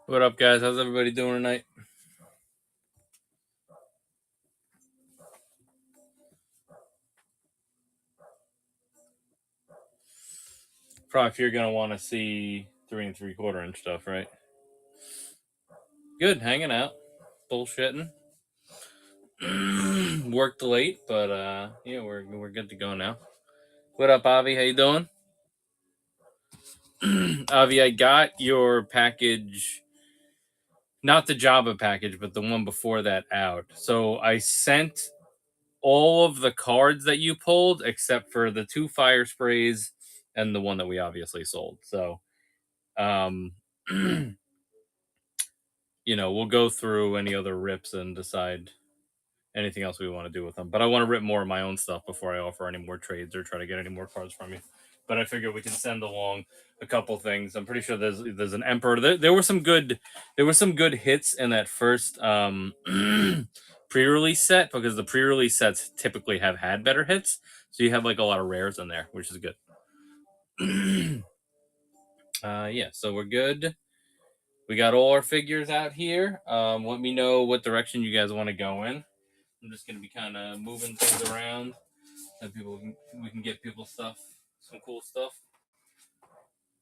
What up, guys? How's everybody doing tonight? Prof, you're gonna want to see 3 3/4 inch stuff, right? Good, hanging out, bullshitting. Worked late, but yeah, we're good to go now. What up, Avi? How you doing? Avi, I got your package, not the Java package, but the one before that out. So I sent all of the cards that you pulled, except for the 2 fire sprays and the one that we obviously sold. So, um. We'll go through any other rips and decide anything else we want to do with them. But I want to rip more of my own stuff before I offer any more trades or try to get any more cards from you. But I figure we can send along a couple things. I'm pretty sure there's an Emperor. There were some good hits in that first pre-release set, because the pre-release sets typically have had better hits. So you have like a lot of rares in there, which is good. Yeah, so we're good. We got all our figures out here. Let me know what direction you guys want to go in. I'm just going to be kind of moving things around so we can get people stuff, some cool stuff.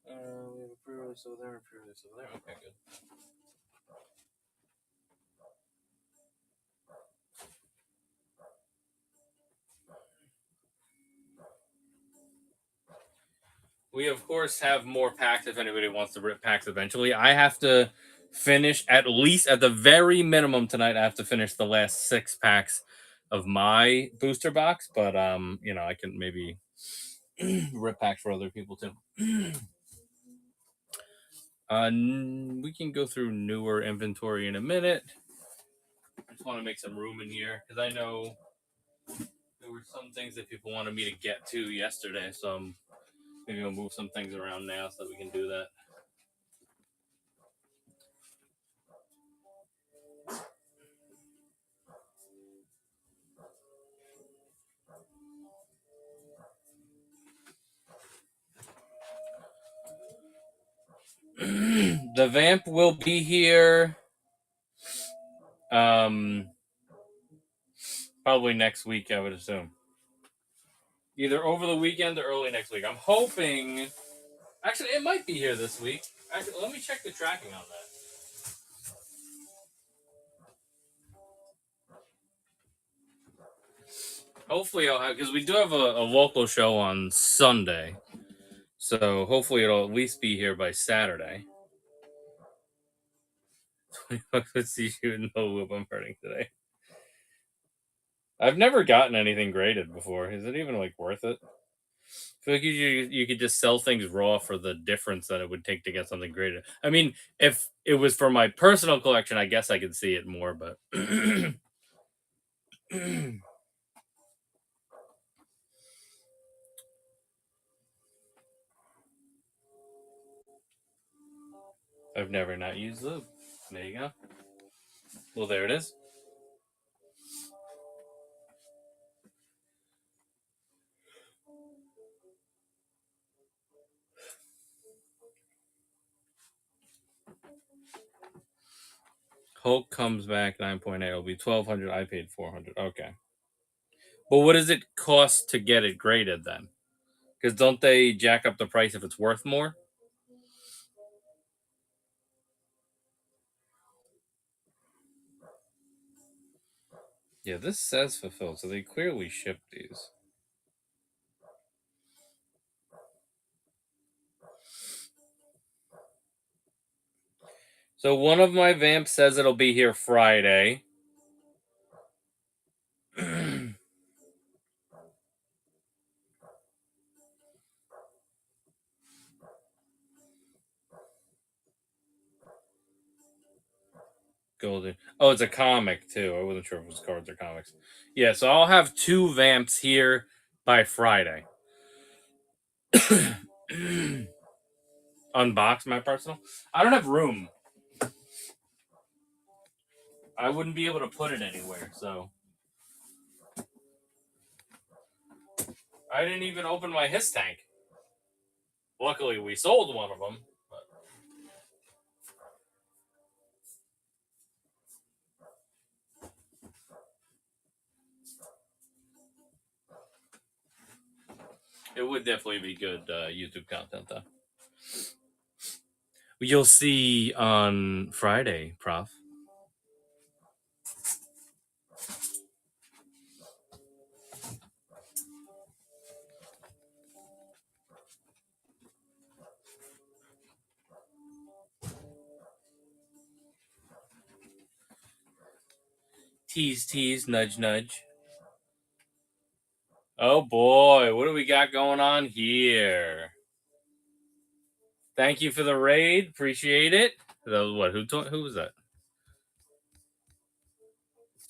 We have a pre-release over there, a pre-release over there. Okay, good. We, of course, have more packs if anybody wants to rip packs eventually. I have to finish, at least at the very minimum tonight, I have to finish the last 6 packs of my booster box, but I can maybe rip packs for other people too. We can go through newer inventory in a minute. I just want to make some room in here because I know there were some things that people wanted me to get to yesterday, so maybe I'll move some things around now so that we can do that. The vamp will be here probably next week, I would assume. Either over the weekend or early next week. I'm hoping. Actually, it might be here this week. Actually, let me check the tracking on that. Hopefully, I'll have, because we do have a local show on Sunday, so hopefully it'll at least be here by Saturday. 20 bucks would see you in no loop. I'm hurting today. I've never gotten anything graded before. Is it even like worth it? I feel like you could just sell things raw for the difference that it would take to get something graded. I mean, if it was for my personal collection, I guess I could see it more, but I've never not used lube. There you go. Well, there it is. Hulk comes back 9.8. It'll be 1,200. I paid 400. Okay. But what does it cost to get it graded then? Because don't they jack up the price if it's worth more? Yeah, this says fulfilled, so they clearly shipped these. So one of my vamps says it'll be here Friday. Golden. Oh, it's a comic too. I wasn't sure if it was cards or comics. Yeah, so I'll have 2 vamps here by Friday. Unbox my personal. I don't have room. I wouldn't be able to put it anywhere, so I didn't even open my his tank. Luckily, we sold one of them. But It would definitely be good YouTube content, though. You'll see on Friday, Prof. Tease, tease, nudge, nudge. Oh boy, what do we got going on here? Thank you for the raid. Appreciate it. What? Who was that?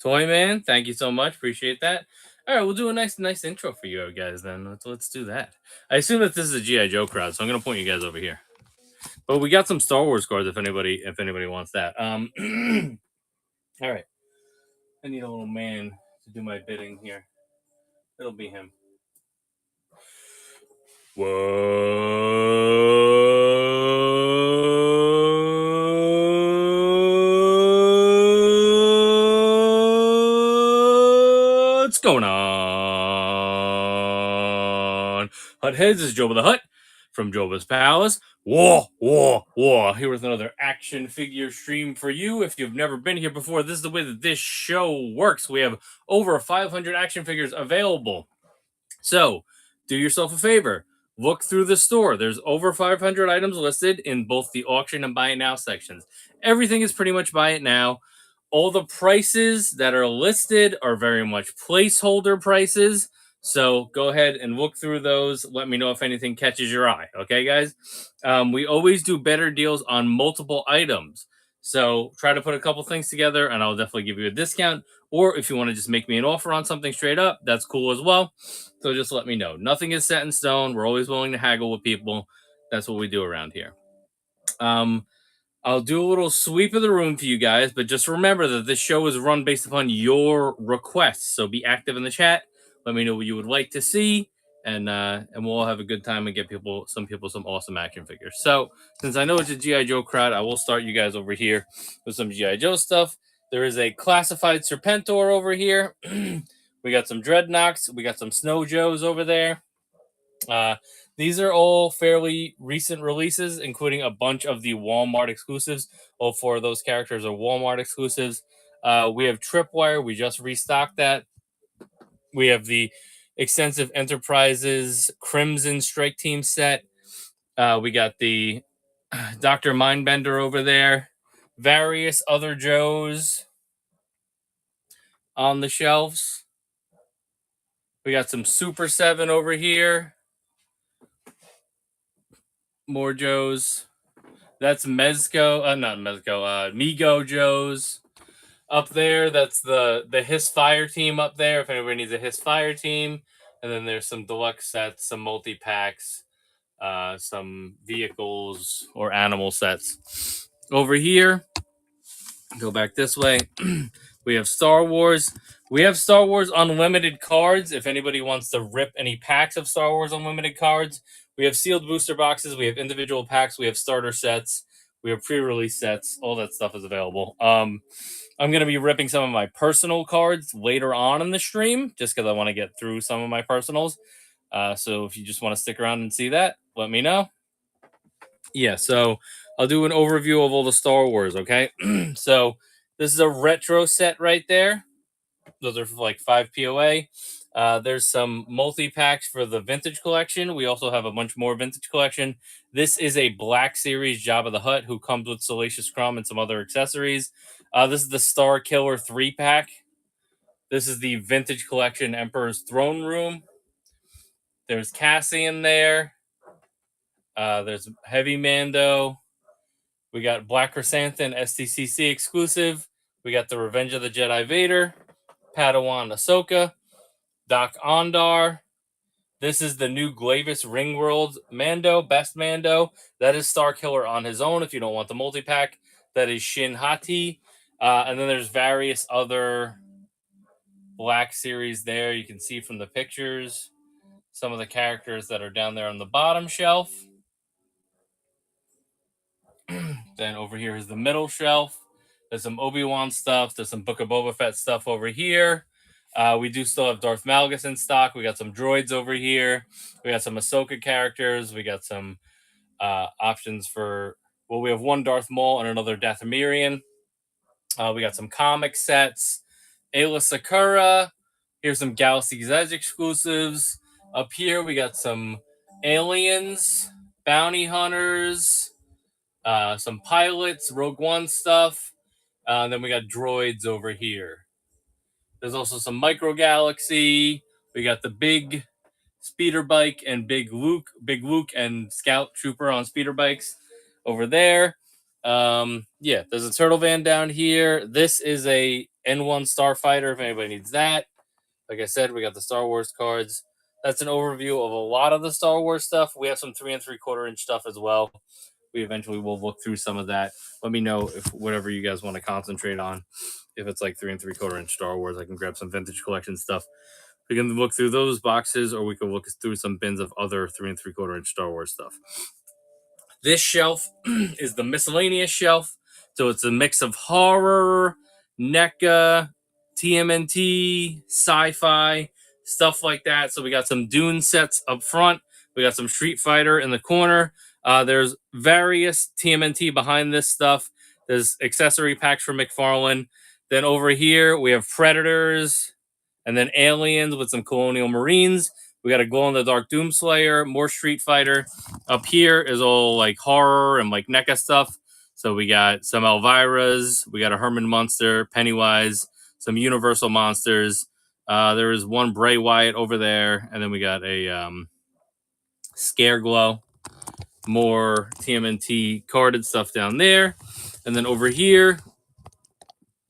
Toy Man. Thank you so much. Appreciate that. All right, we'll do a nice intro for you guys then. Let's do that. I assume that this is a GI Joe crowd, so I'm gonna point you guys over here. But we got some Star Wars cards if anybody wants that. All right. I need a little man to do my bidding here. It'll be him. What's going on? Hut Heads is Joba the Hut from Joba's Palace. Whoa. Here with another action figure stream for you. If you've never been here before, this is the way that this show works. We have over 500 action figures available. So, do yourself a favor. Look through the store. There's over 500 items listed in both the auction and buy it now sections. Everything is pretty much buy it now. All the prices that are listed are very much placeholder prices. So go ahead and look through those. Let me know if anything catches your eye. Okay, guys? We always do better deals on multiple items. So try to put a couple things together and I'll definitely give you a discount. Or if you want to just make me an offer on something straight up, that's cool as well. So just let me know. Nothing is set in stone. We're always willing to haggle with people. That's what we do around here. I'll do a little sweep of the room for you guys, but just remember that this show is run based upon your requests. So be active in the chat. Let me know what you would like to see, and we'll all have a good time and get some awesome action figures. So since I know it's a GI Joe crowd, I will start you guys over here with some GI Joe stuff. There is a classified Serpentor over here. We got some Dreadnoks. We got some Snow Joes over there. These are all fairly recent releases, including a bunch of the Walmart exclusives. All four of those characters are Walmart exclusives. We have Tripwire. We just restocked that. We have the Extensive Enterprises Crimson Strike Team set. We got the Dr. Mindbender over there. Various other Joes on the shelves. We got some Super 7 over here. More Joes. That's Mezco. Not Mezco. Mego Joes. Up there, that's the Hiss Fire team up there. If anybody needs a Hiss Fire team. And then there's some deluxe sets, some multi-packs, some vehicles or animal sets. Over here, go back this way. We have Star Wars. We have Star Wars Unlimited cards. If anybody wants to rip any packs of Star Wars Unlimited cards, we have sealed booster boxes. We have individual packs. We have starter sets. We have pre-release sets. All that stuff is available. I'm going to be ripping some of my personal cards later on in the stream, just because I want to get through some of my personals. So if you just want to stick around and see that, let me know. Yeah, so I'll do an overview of all the Star Wars, okay? So this is a retro set right there. Those are like 5 POA. There's some multi-packs for the vintage collection. We also have a bunch more vintage collection. This is a Black Series Jabba the Hutt who comes with Salacious Crumb and some other accessories. This is the Star Killer 3-pack. This is the vintage collection Emperor's Throne Room. There's Cassie in there. There's Heavy Mando. We got Black Chrysanthemum STCC exclusive. We got the Revenge of the Jedi Vader, Padawan Ahsoka, Doc Ondar. This is the new Glavis Ringworld Mando, Best Mando. That is Star Killer on his own if you don't want the multi-pack. That is Shin Hati. And then there's various other Black series there. You can see from the pictures some of the characters that are down there on the bottom shelf. Then over here is the middle shelf. There's some Obi-Wan stuff. There's some Book of Boba Fett stuff over here. We do still have Darth Malgus in stock. We got some droids over here. We got some Ahsoka characters. We got some options for. Well, we have one Darth Maul and another Dathomirian. We got some comic sets. Ayla Sakura. Here's some Galaxy's Edge exclusives. Up here, we got some aliens, bounty hunters, some pilots, Rogue One stuff. And then we got droids over here. There's also some Micro Galaxy. We got the big speeder bike and big Luke and Scout Trooper on speeder bikes over there. Yeah, there's a turtle van down here. This is a N1 Starfighter if anybody needs that. Like I said, we got the Star Wars cards. That's an overview of a lot of the Star Wars stuff. We have some 3 3/4 inch stuff as well. We eventually will look through some of that. Let me know if whatever you guys want to concentrate on. If it's like 3 3/4 inch Star Wars, I can grab some vintage collection stuff. We can look through those boxes, or we can look through some bins of other 3 3/4 inch Star Wars stuff. This shelf is the miscellaneous shelf. So it's a mix of horror, NECA, TMNT, sci-fi, stuff like that. So we got some Dune sets up front. We got some Street Fighter in the corner. There's various TMNT behind this stuff. There's accessory packs for McFarlane. Then over here, we have Predators and then Aliens with some Colonial Marines. We got a glow-in-the-dark Doomslayer, more Street Fighter. Up here is all like horror and like NECA stuff. So we got some Elviras, we got a Herman Munster, Pennywise, some Universal monsters. There is one Bray Wyatt over there, and then we got a Scareglow, more TMNT carded stuff down there. And then over here,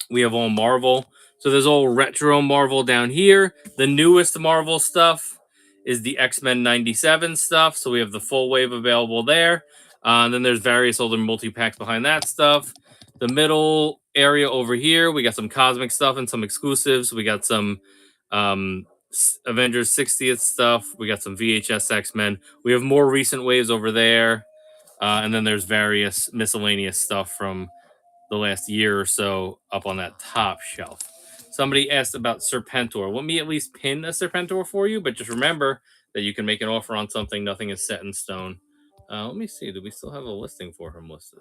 we have all Marvel. So there's all retro Marvel down here. The newest Marvel stuff is the X-Men 97 stuff. So we have the full wave available there. And then there's various older multi-packs behind that stuff. The middle area over here, we got some cosmic stuff and some exclusives. We got some Avengers 60th stuff. We got some VHS X-Men. We have more recent waves over there. And then there's various miscellaneous stuff from the last year or so up on that top shelf. Somebody asked about Serpentor. Let me at least pin a Serpentor for you, but just remember that you can make an offer on something. Nothing is set in stone. Let me see. Do we still have a listing for him listed?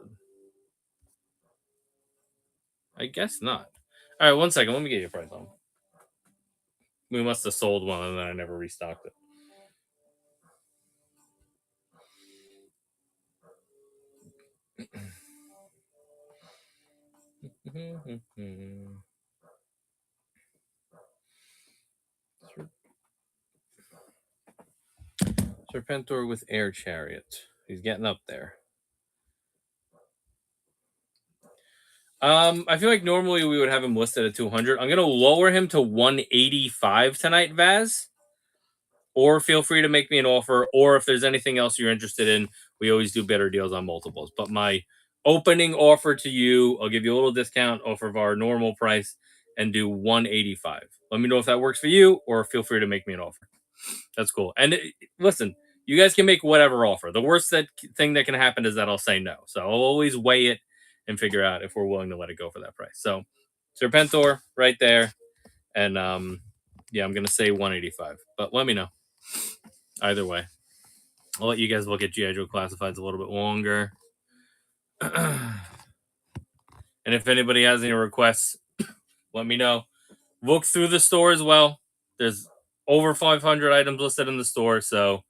I guess not. All right, 1 second. Let me get you a price on him. We must have sold one and then I never restocked it. Serpentor with Air Chariot. He's getting up there. I feel like normally we would have him listed at 200. I'm gonna lower him to 185 tonight, Vaz. Or feel free to make me an offer. Or if there's anything else you're interested in, we always do better deals on multiples. But my opening offer to you, I'll give you a little discount off of our normal price and do 185. Let me know if that works for you, or feel free to make me an offer. That's cool. And listen, you guys can make whatever offer. The worst thing that can happen is that I'll say no. So I'll always weigh it and figure out if we're willing to let it go for that price. So Serpentor right there. And yeah, I'm going to say 185. But let me know. Either way. I'll let you guys look at G.I. Joe Classifieds a little bit longer. And if anybody has any requests, let me know. Look through the store as well. There's over 500 items listed in the store, so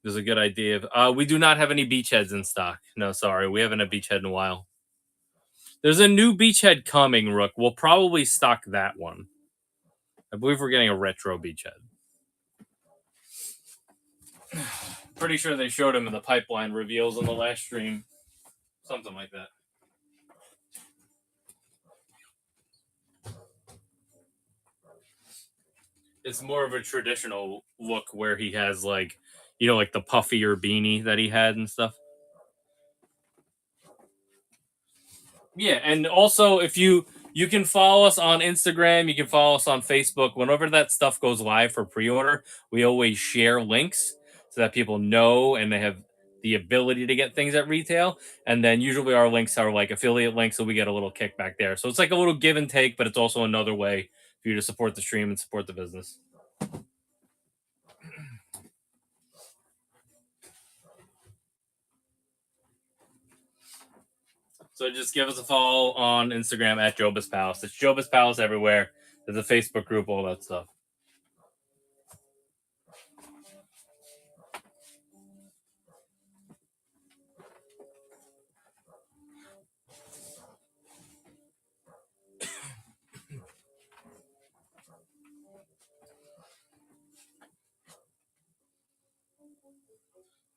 there's a good idea. We do not have any beachheads in stock. No, sorry. We haven't had beachhead in a while. There's a new beachhead coming, Rook. We'll probably stock that one. I believe we're getting a retro beachhead. Pretty sure they showed him in the pipeline reveals on the last stream. Something like that. It's more of a traditional look where he has like, you know, like the puffier beanie that he had and stuff. Yeah, and also if you can follow us on Instagram, you can follow us on Facebook. Whenever that stuff goes live for pre-order, we always share links so that people know and they have the ability to get things at retail. And then usually our links are like affiliate links, so we get a little kickback there. So it's like a little give and take, but it's also another way for you to support the stream and support the business. So just give us a follow on Instagram at Jobus Palace. It's Jobus Palace everywhere. There's a Facebook group, all that stuff.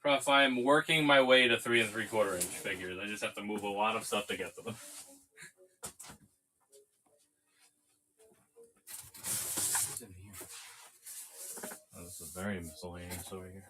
Prof, I'm working my way to 3 3/4 inch figures. I just have to move a lot of stuff to get to them. What's in here? Oh, this is very miscellaneous over here.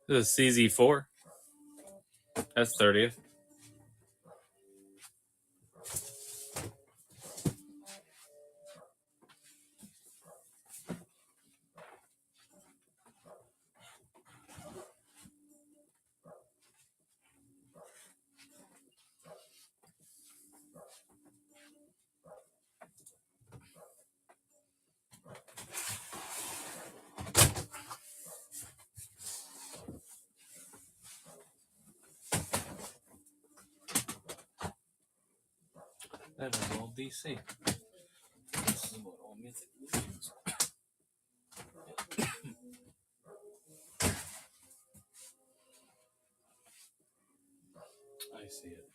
This is CZ4. That's 30th. That is all DC. This is what all mythic is. I see it.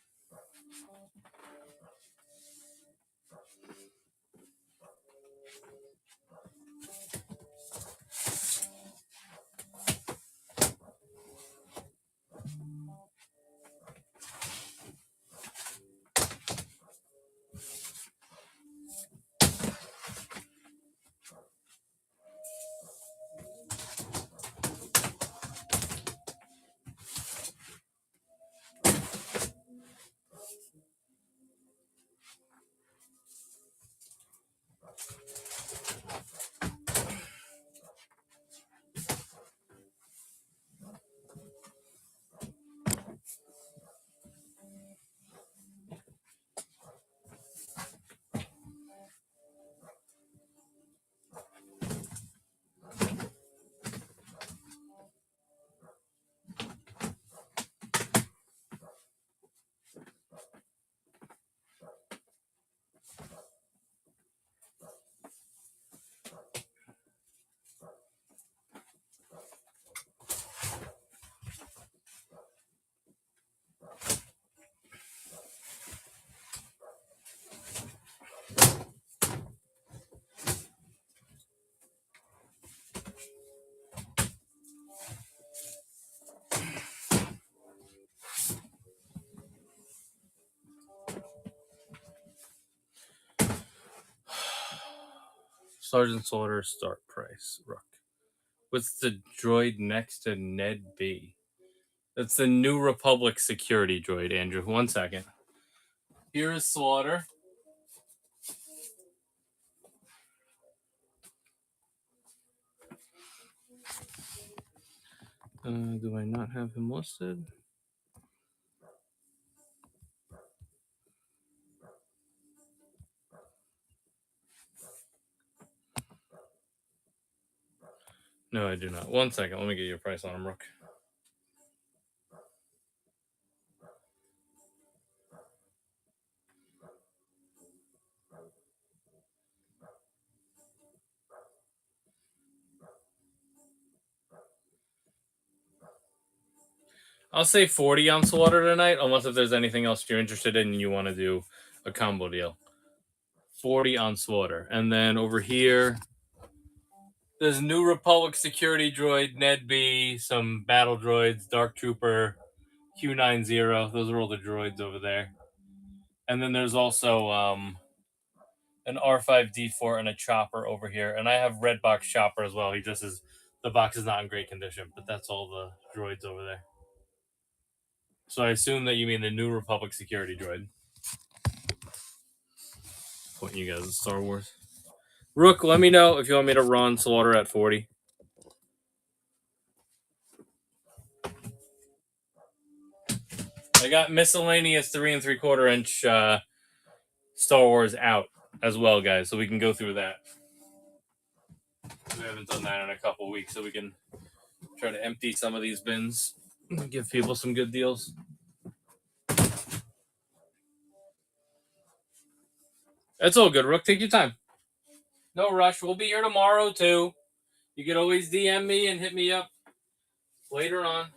Sergeant Slaughter start price. Rook. What's the droid next to Ned B? That's the New Republic security droid, Andrew. 1 second. Here is Slaughter. Do I not have him listed? No, I do not. 1 second. Let me get you a price on him, Rook. I'll say 40 on Slaughter tonight, unless if there's anything else you're interested in and you want to do a combo deal. 40 on Slaughter. And then over here, there's New Republic security droid, Ned B, some battle droids, Dark Trooper, Q90. Those are all the droids over there. And then there's also an R5D4 and a chopper over here. And I have Red Box Chopper as well. He just is, the box is not in great condition, but that's all the droids over there. So I assume that you mean the New Republic security droid. Pointing you guys at Star Wars. Rook, let me know if you want me to run Slaughter at 40. I got miscellaneous 3 3/4 inch Star Wars out as well, guys, so we can go through that. We haven't done that in a couple weeks, so we can try to empty some of these bins and give people some good deals. That's all good, Rook. Take your time. No rush. We'll be here tomorrow, too. You can always DM me and hit me up later on.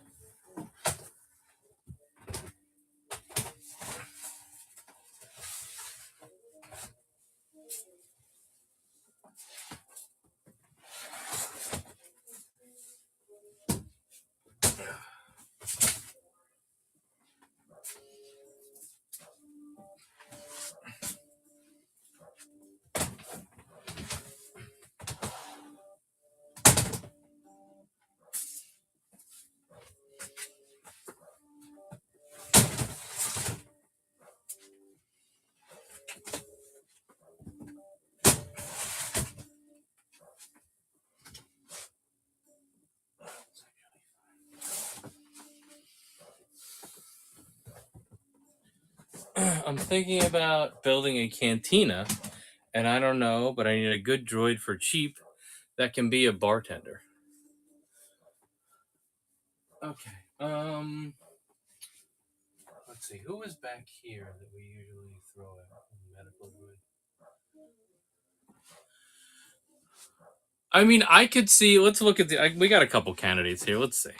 I'm thinking about building a cantina, and I don't know, but I need a good droid for cheap that can be a bartender. Okay. Let's see. Who is back here that we usually throw out? Medical droid. I mean, I could see. Let's look at we got a couple candidates here. Let's see.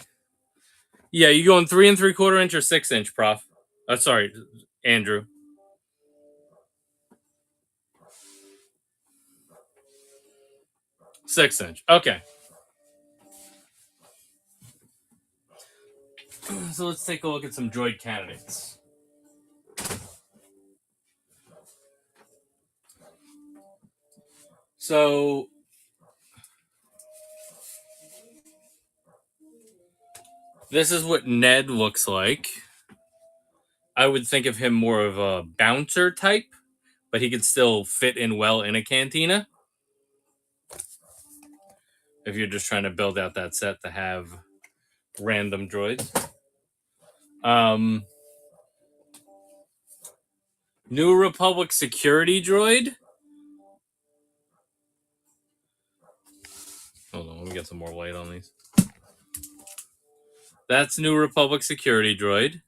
Yeah, you going 3 3/4 inch or 6 inch, Prof? Sorry, Andrew. 6 inch. Okay. So let's take a look at some droid candidates. So this is what Ned looks like. I would think of him more of a bouncer type, but he could still fit in well in a cantina. If you're just trying to build out that set to have random droids. New Republic security droid. Hold on, let me get some more light on these. That's New Republic security droid.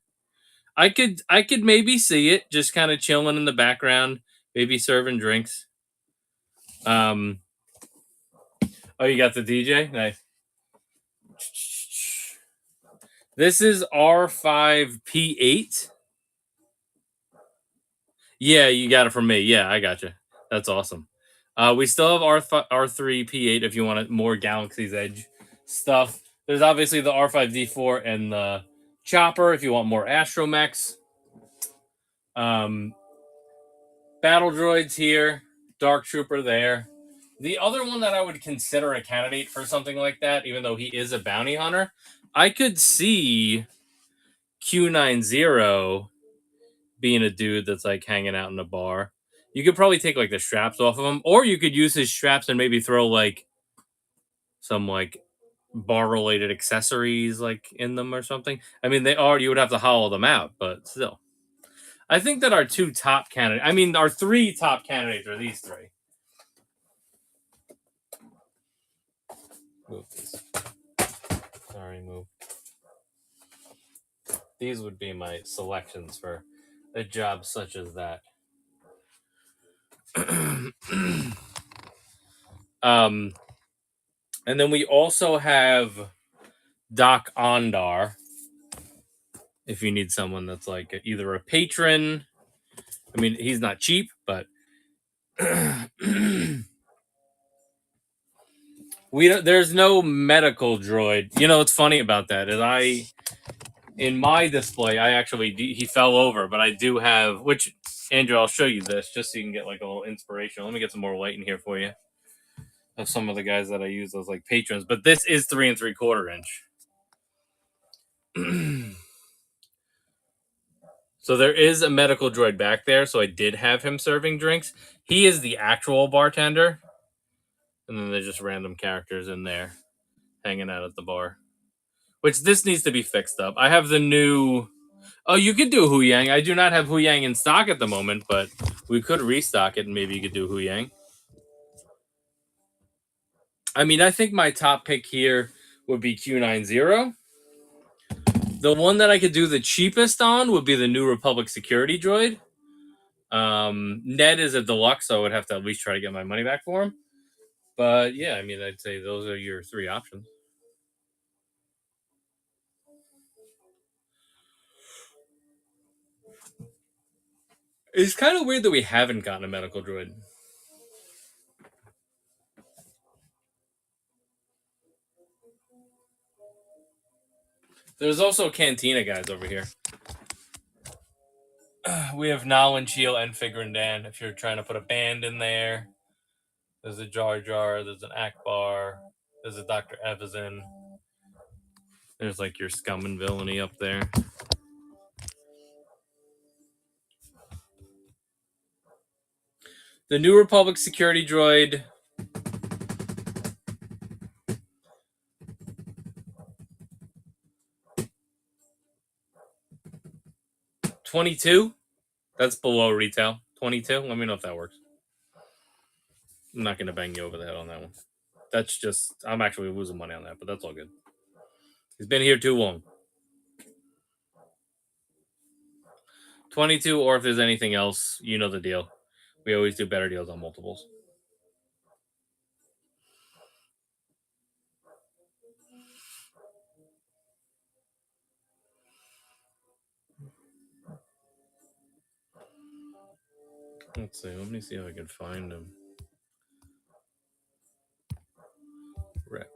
I could maybe see it just kind of chilling in the background, maybe serving drinks. Oh, you got the DJ? Nice. This is R5P8. Yeah, you got it from me. Yeah, I got you. That's awesome. We still have R3P8 if you want more Galaxy's Edge stuff. There's obviously the R5D4 and the Chopper if you want more astromechs. Battle droids here, Dark Trooper there. The other one that I would consider a candidate for something like that, even though he is a bounty hunter, I could see Q90 being a dude that's like hanging out in a bar. You could probably take like the straps off of him, or you could use his straps and maybe throw like some like bar related accessories like in them or something. I mean, you would have to hollow them out, but still. I think that our our 3 top candidates are these 3. Move these. Sorry, move. These would be my selections for a job such as that. And then we also have Doc Ondar. If you need someone that's like either a patron, I mean, he's not cheap, but there's no medical droid. You know what's funny about that is in my display, he fell over, but I do have, which Andrew, I'll show you this just so you can get like a little inspiration. Let me get some more light in here for you of some of the guys that I use as like patrons, but this is 3 3/4 inch. So there is a medical droid back there, so I did have him serving drinks. He is the actual bartender. And then there's just random characters in there hanging out at the bar. Which this needs to be fixed up. I have the new... Oh, you could do Hu Yang. I do not have Hu Yang in stock at the moment, but we could restock it and maybe you could do Hu Yang. I mean, I think my top pick here would be Q90. The one that I could do the cheapest on would be the New Republic security droid. Ned is a deluxe, so I would have to at least try to get my money back for him. But yeah, I mean, I'd say those are your three options. It's kind of weird that we haven't gotten a medical droid. There's also Cantina guys over here. We have Nalin, Cheel, and Figr and Dan. If you're trying to put a band in there, there's a Jar Jar, there's an Akbar, there's a Dr. Evazin. There's like your scum and villainy up there. The New Republic security droid. $22. That's below retail. 22. Let me know if that works. I'm not gonna bang you over the head on that one. That's just... I'm actually losing money on that, but that's all good. He's been here too long. 22, or if there's anything else, you know the deal. We always do better deals on multiples. Let's see. Let me see if I can find him. Rep.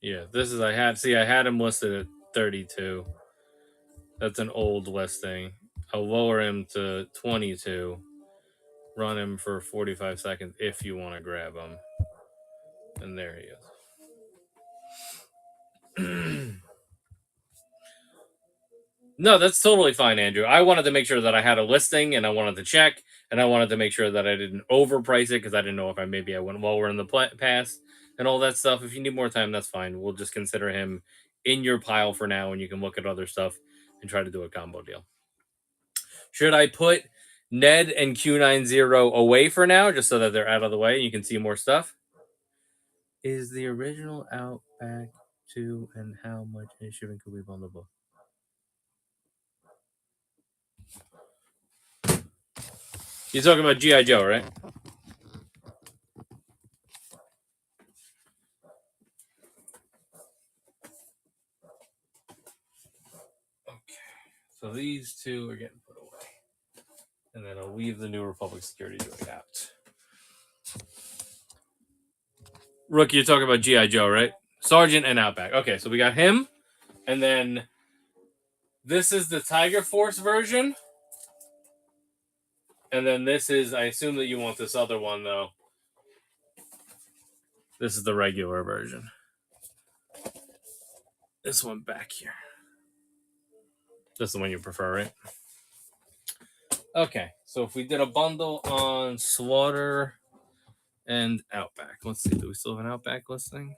Yeah, this is... I had him listed at 32. That's an old listing. I'll lower him to 22. Run him for 45 seconds if you want to grab him. And there he is. No, that's totally fine, Andrew. I wanted to make sure that I had a listing, and I wanted to check, and I wanted to make sure that I didn't overprice it, because I didn't know if I went lower in the pass and all that stuff. If you need more time, that's fine. We'll just consider him in your pile for now, and you can look at other stuff and try to do a combo deal. Should I put Ned and Q90 away for now, just so that they're out of the way and you can see more stuff? Is the original Outback 2, and how much shipping could we on the book? You're talking about G.I. Joe, right? Okay. So these two are getting put away. And then I'll leave the New Republic security droid out. Rookie, you're talking about G.I. Joe, right? Sergeant and Outback. Okay, so we got him. And then this is the Tiger Force version. And then this is... I assume that you want this other one, though. This is the regular version. This one back here. That's the one you prefer, right? Okay, so if we did a bundle on Slaughter and Outback. Let's see, do we still have an Outback listing?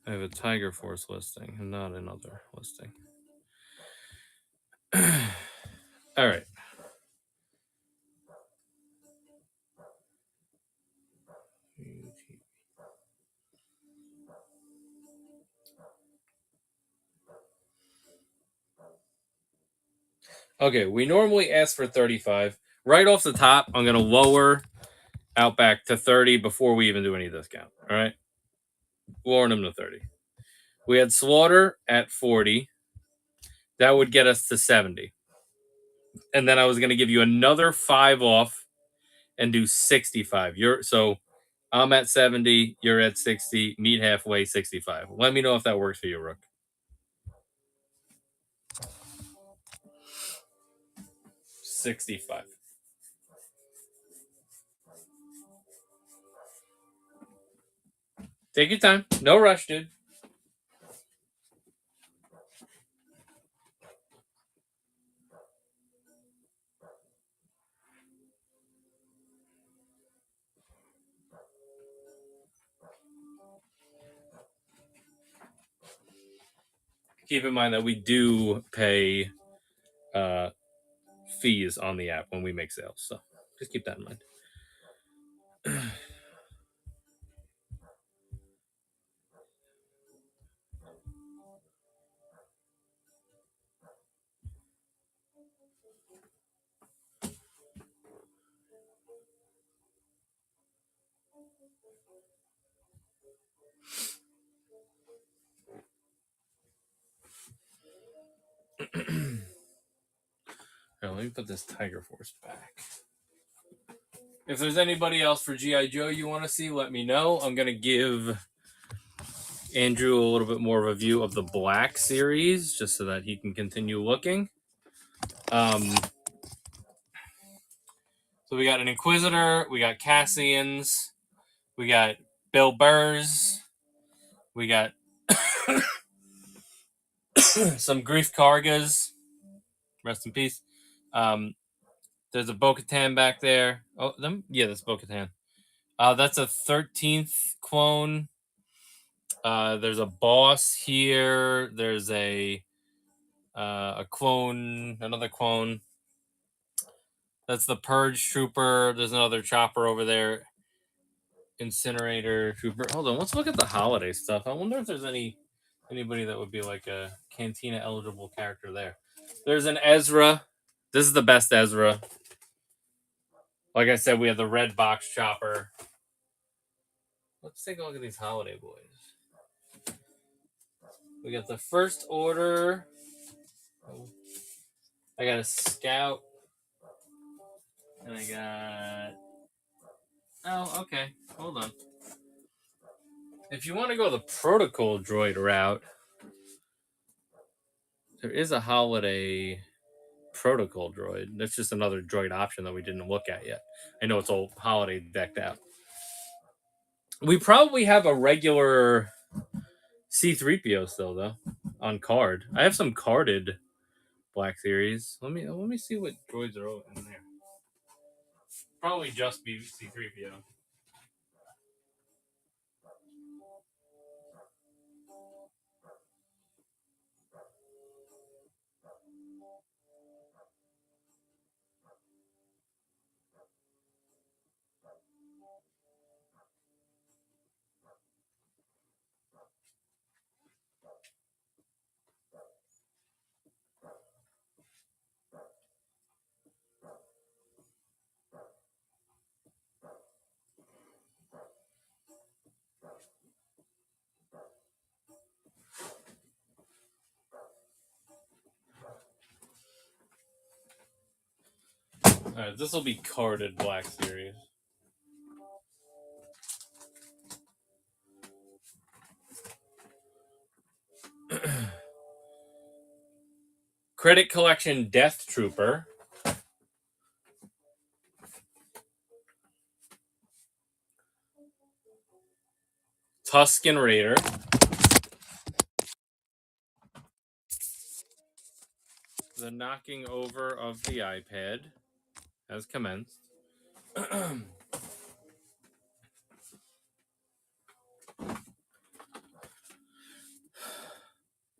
I have a Tiger Force listing, not another listing. All right. Okay, we normally ask for 35. Right off the top, I'm going to lower Outback to 30 before we even do any discount. All right? Lowering them to 30. We had Slaughter at 40. That would get us to 70. And then I was going to give you another 5 off and do 65. So I'm at 70, you're at 60, meet halfway, 65. Let me know if that works for you, Rook. 65. Take your time. No rush, dude. Keep in mind that we do pay fees on the app when we make sales, so just keep that in mind. Now, let me put this Tiger Force back. If there's anybody else for G.I. Joe you want to see, let me know. I'm going to give Andrew a little bit more of a view of the Black series, just so that he can continue looking. So we got an Inquisitor, we got Cassians, we got Bill Burrs, we got some Grief Kargas. Rest in peace. There's a Bo-Katan back there. Oh, yeah, that's Bo-Katan. That's a 13th clone. There's a boss here. There's a clone, another clone. That's the Purge Trooper. There's another chopper over there. Incinerator Trooper. Hold on, let's look at the holiday stuff. I wonder if there's anybody that would be like a Cantina eligible character there. There's an Ezra. This is the best Ezra. Like I said, we have the red box chopper. Let's take a look at these holiday boys. We got the First Order. I got a Scout. And I got... Oh, okay. Hold on. If you want to go the protocol droid route, there is a holiday protocol droid. That's just another droid option that we didn't look at yet. I know it's all holiday decked out. We probably have a regular C-3PO still, though, on card. I have some carded Black Series. Let me see what droids are in there. Probably just be C-3PO. Alright, this will be carded Black Series. Credit Collection Death Trooper. Tusken Raider. The knocking over of the iPad has commenced.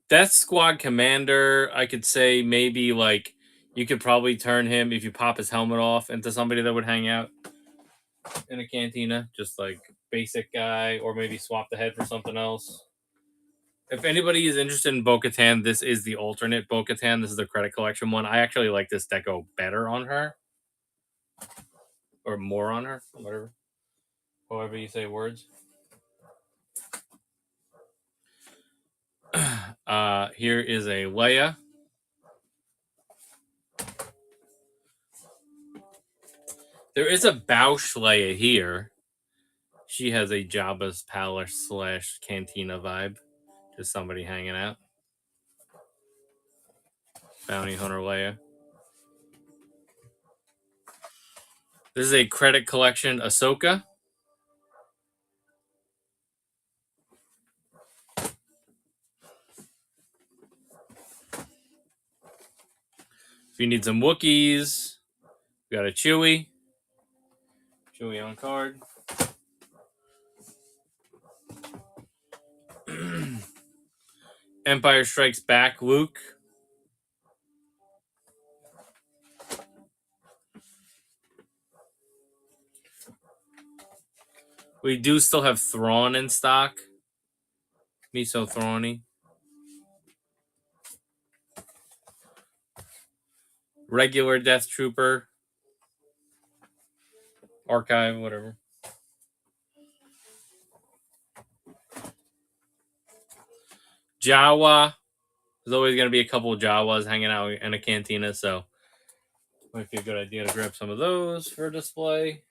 Death Squad Commander, I could say maybe like you could probably turn him, if you pop his helmet off, into somebody that would hang out in a cantina. Just like basic guy, or maybe swap the head for something else. If anybody is interested in Bo-Katan, this is the alternate Bo-Katan. This is the Credit Collection one. I actually like this deco better on her. Or more on her. Whatever. However you say words. Here is a Leia. There is a Bausch Leia here. She has a Jabba's Palace / Cantina vibe. Just somebody hanging out. Bounty Hunter Leia. This is a Credit Collection Ahsoka. If you need some Wookiees, we got a Chewie. Chewie on card. Empire Strikes Back Luke. We do still have Thrawn in stock. Miso Thrawny. Regular Death Trooper. Archive, whatever. Jawa. There's always going to be a couple of Jawas hanging out in a cantina, so might be a good idea to grab some of those for display.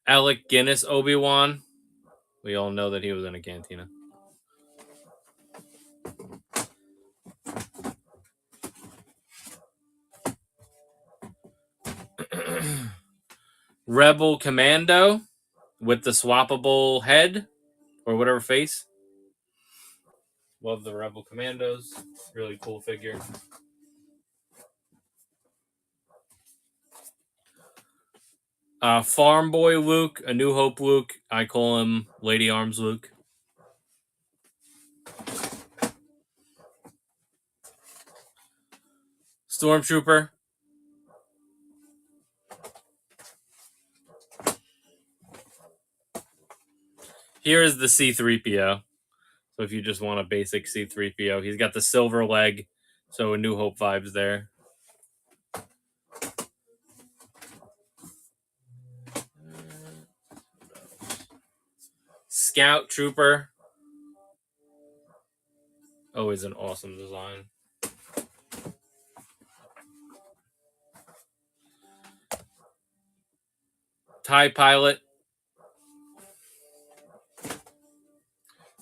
Alec Guinness Obi-Wan. We all know that he was in a cantina. Rebel Commando with the swappable head or whatever face. Love the Rebel Commandos. Really cool figure. Farm Boy Luke, A New Hope Luke. I call him Lady Arms Luke. Stormtrooper. Here is the C-3PO. So if you just want a basic C-3PO, he's got the silver leg. So A New Hope vibes there. Scout Trooper. Always an awesome design. TIE Pilot.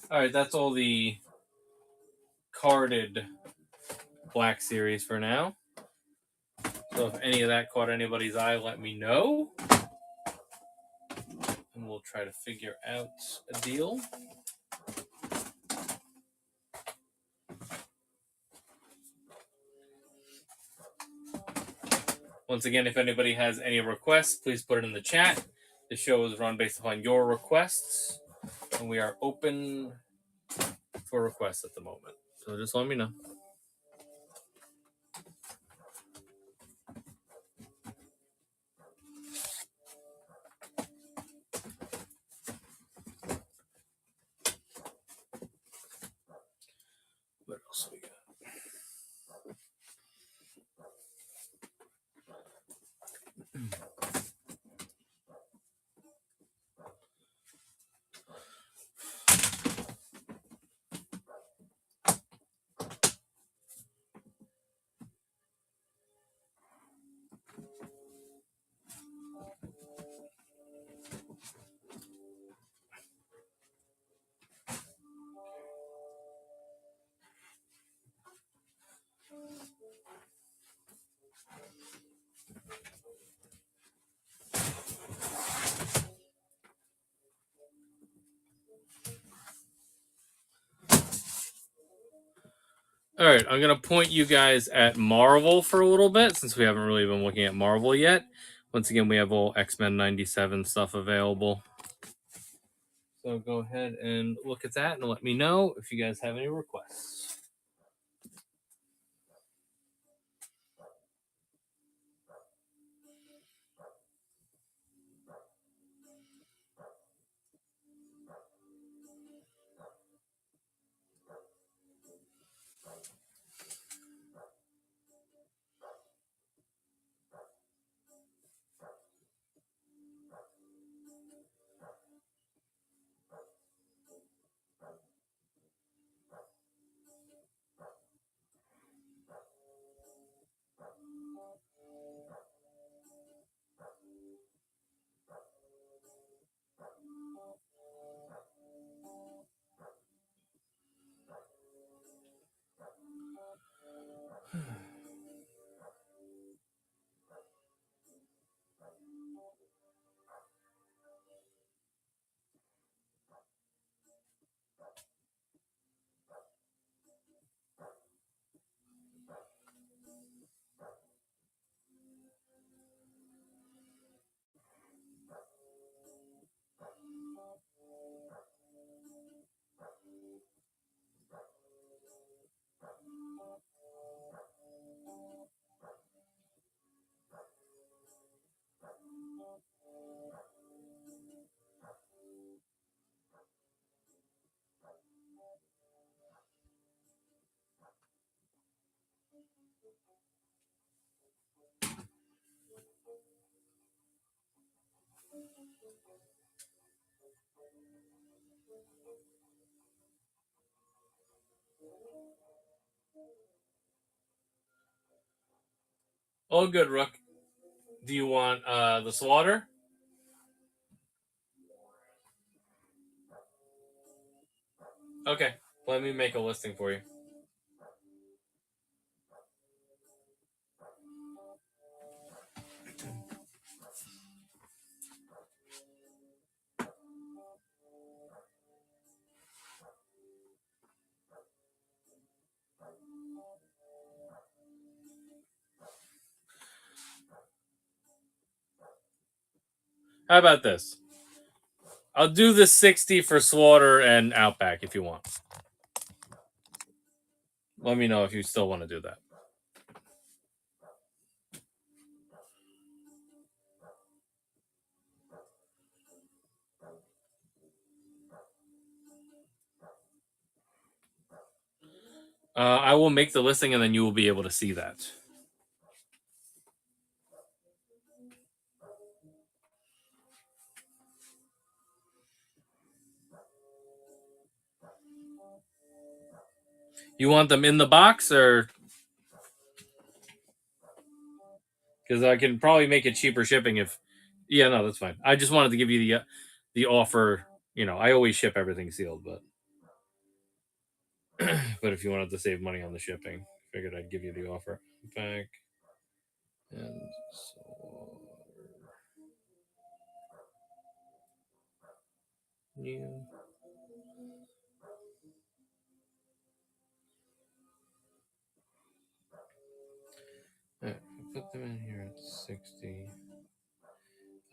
Alright, that's all the carded Black Series for now. So if any of that caught anybody's eye, let me know. And we'll try to figure out a deal. Once again, if anybody has any requests, please put it in the chat. The show is run based upon your requests, and we are open for requests at the moment. So just let me know. What else we got? All right, I'm going to point you guys at Marvel for a little bit since we haven't really been looking at Marvel yet. Once again, we have all X-Men 97 stuff available. So go ahead and look at that and let me know if you guys have any requests. All good, Rook. Do you want the slaughter? Okay, let me make a listing for you. How about this? I'll do the 60 for slaughter and outback if you want. Let me know if you still want to do that. I will make the listing and then you will be able to see that. You want them in the box or? Because I can probably make it cheaper shipping if. Yeah, no, that's fine. I just wanted to give you the offer. You know, I always ship everything sealed, but but if you wanted to save money on the shipping, figured I'd give you the offer. Back and so new. Right, put them in here at 60.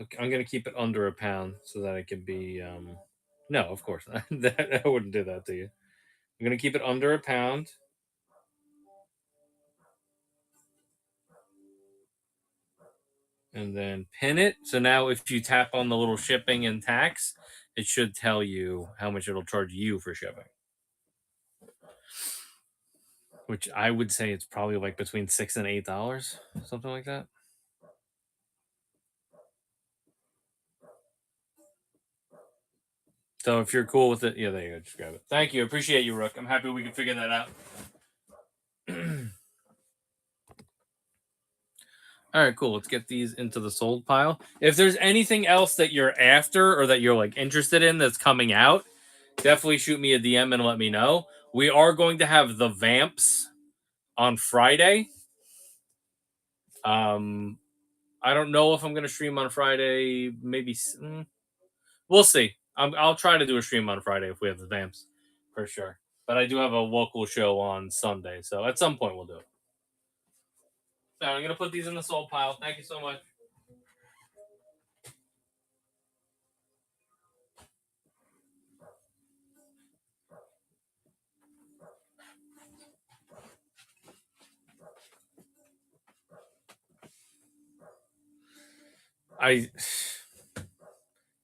Okay, I'm gonna keep it under a pound so that it can be. No, of course not. I wouldn't do that to you. I'm gonna keep it under a pound. And then pin it. So now if you tap on the little shipping and tax, it should tell you how much it'll charge you for shipping. Which I would say it's probably like between $6 and $8, something like that. So if you're cool with it, yeah, there you go. Just grab it. Thank you. Appreciate you, Rook. I'm happy we can figure that out. All right, cool. Let's get these into the sold pile. If there's anything else that you're after or that you're like interested in that's coming out, definitely shoot me a DM and let me know. We are going to have the Vamps on Friday. I don't know if I'm going to stream on Friday. Maybe we'll see. I'll try to do a stream on Friday if we have the Vamps for sure. But I do have a local show on Sunday, so at some point we'll do it. So I'm going to put these in the sold pile. Thank you so much.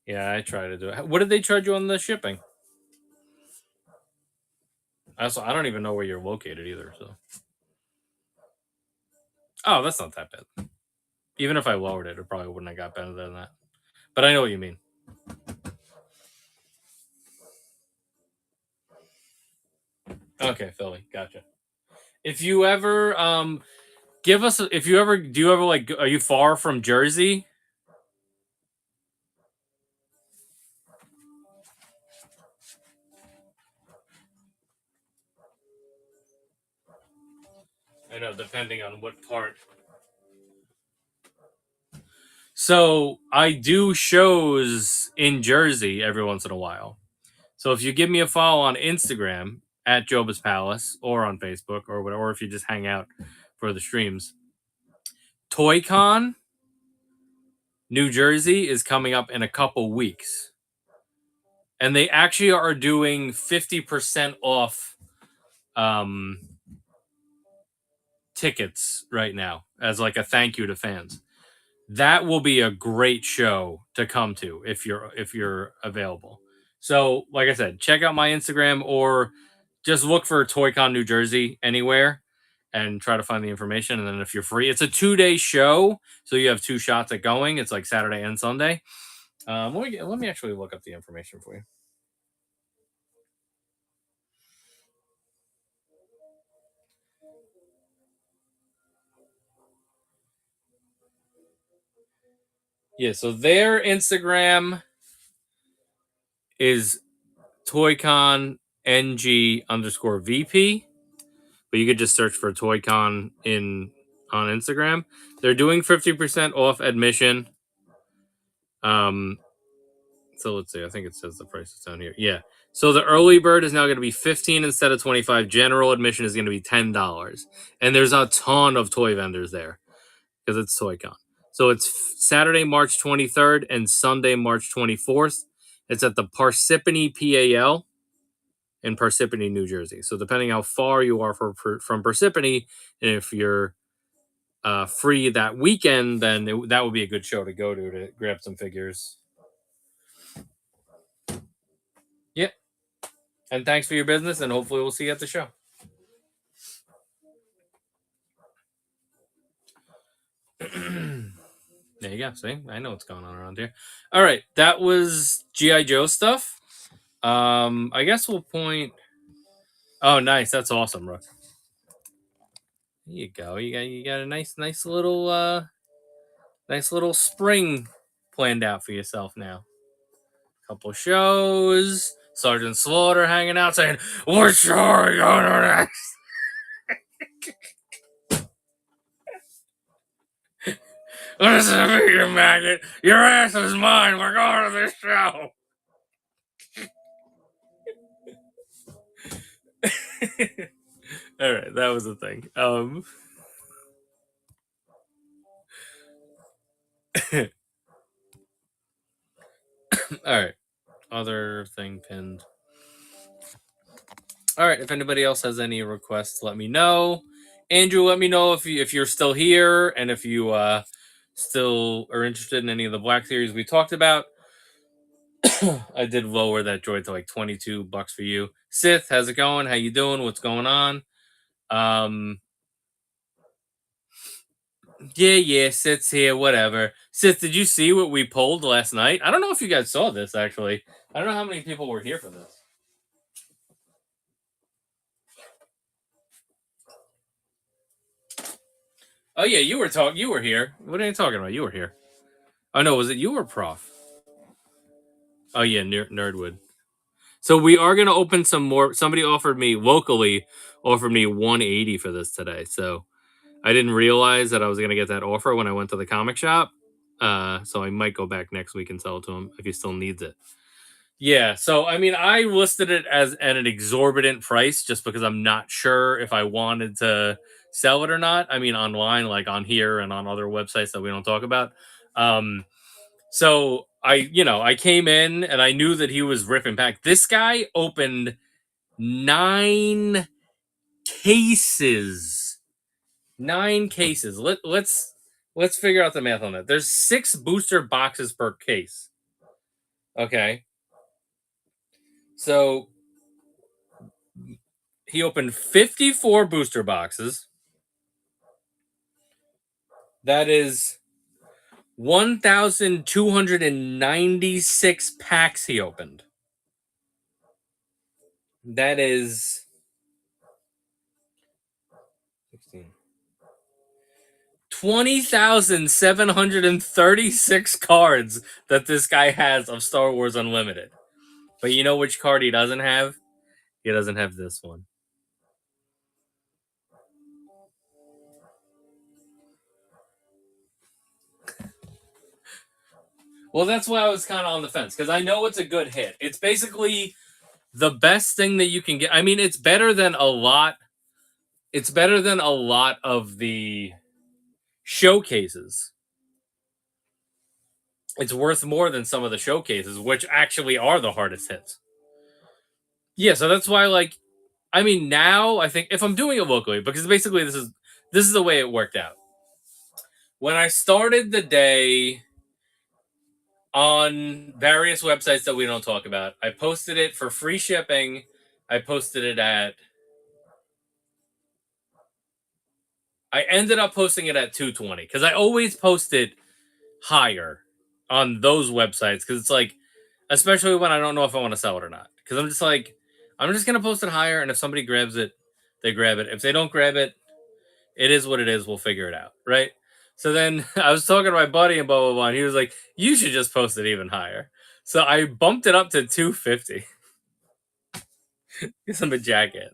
Yeah, I try to do it. What did they charge you on the shipping? Also, I don't even know where you're located either. So, oh, that's not that bad. Even if I lowered it, it probably wouldn't have got better than that. But I know what you mean. Okay, Philly, gotcha. If you ever give us, if you ever do, you ever like, are you far from Jersey? I know, depending on what part. So I do shows in Jersey every once in a while. So if you give me a follow on Instagram at Joba's Palace or on Facebook or whatever, or if you just hang out for the streams, ToyCon New Jersey is coming up in a couple weeks. And they actually are doing 50% off tickets right now as like a thank you to fans. That will be a great show to come to if you're available. So, like I said, check out my Instagram or just look for ToyCon New Jersey anywhere and try to find the information. And then if you're free, it's a 2-day show, so you have 2 shots at going. It's like Saturday and Sunday. Let me actually look up the information for you. Yeah, so their Instagram is ToyCon NG underscore VP, but you could just search for ToyCon on Instagram. They're doing 50% off admission. So let's see. I think it says the prices down here. Yeah. So the early bird is now going to be 15 instead of 25. General admission is going to be $10, and there's a ton of toy vendors there because it's ToyCon. So it's Saturday, March 23rd and Sunday, March 24th. It's at the Parsippany PAL in Parsippany, New Jersey. So depending how far you are from Parsippany, and if you're free that weekend, then that would be a good show to go to grab some figures. Yep. And thanks for your business, and hopefully we'll see you at the show. There you go. See, I know what's going on around here. All right, that was GI Joe stuff. I guess we'll point. Oh, nice. That's awesome, Rook. There you go. You got a nice little spring planned out for yourself now. Couple shows. Sergeant Slaughter hanging out saying, "What show are you going to next?" Listen to me, you maggot. Your ass is mine. We're going to this show. All right, that was the thing. All right, other thing pinned. All right, if anybody else has any requests, let me know. Andrew, let me know if you're still here and if you still are interested in any of the Black Series we talked about. I did lower that droid to like $22 for you. Sith, how's it going? How you doing? What's going on? Yeah, Sith's here, whatever. Sith, did you see what we pulled last night? I don't know if you guys saw this, actually. I don't know how many people were here for this. Oh yeah, you were here. What are you talking about? You were here. Oh no, was it you or Prof? Oh yeah, Nerdwood. So we are gonna open some more. Somebody offered me 180 for this today. So I didn't realize that I was gonna get that offer when I went to the comic shop. So I might go back next week and sell it to him if he still needs it. Yeah, so I mean, I listed it as at an exorbitant price just because I'm not sure if I wanted to sell it or not. I mean, online, like on here and on other websites that we don't talk about. So I came in and I knew that he was ripping back. This guy opened 9 cases. 9 cases. Let's figure out the math on that. There's 6 booster boxes per case. Okay. So he opened 54 booster boxes. That is 1,296 packs he opened. That is 20,736 cards that this guy has of Star Wars Unlimited. But you know which card he doesn't have? He doesn't have this one. Well, that's why I was kind of on the fence, because I know it's a good hit. It's basically the best thing that you can get. I mean, it's better than a lot. It's better than a lot of the showcases. It's worth more than some of the showcases, which actually are the hardest hits. Yeah, so that's why, like, I mean, now I think if I'm doing it locally, because basically this is the way it worked out. When I started the day on various websites that we don't talk about, I posted it for free shipping. I posted it at. I ended up posting it at 220 because I always post it higher on those websites because it's like, especially when I don't know if I want to sell it or not. Because I'm just like, I'm just gonna post it higher, and if somebody grabs it, they grab it. If they don't grab it, it is what it is. We'll figure it out, right? So then I was talking to my buddy and blah blah blah, and he was like, "You should just post it even higher." So I bumped it up to 250 because I'm a jackass.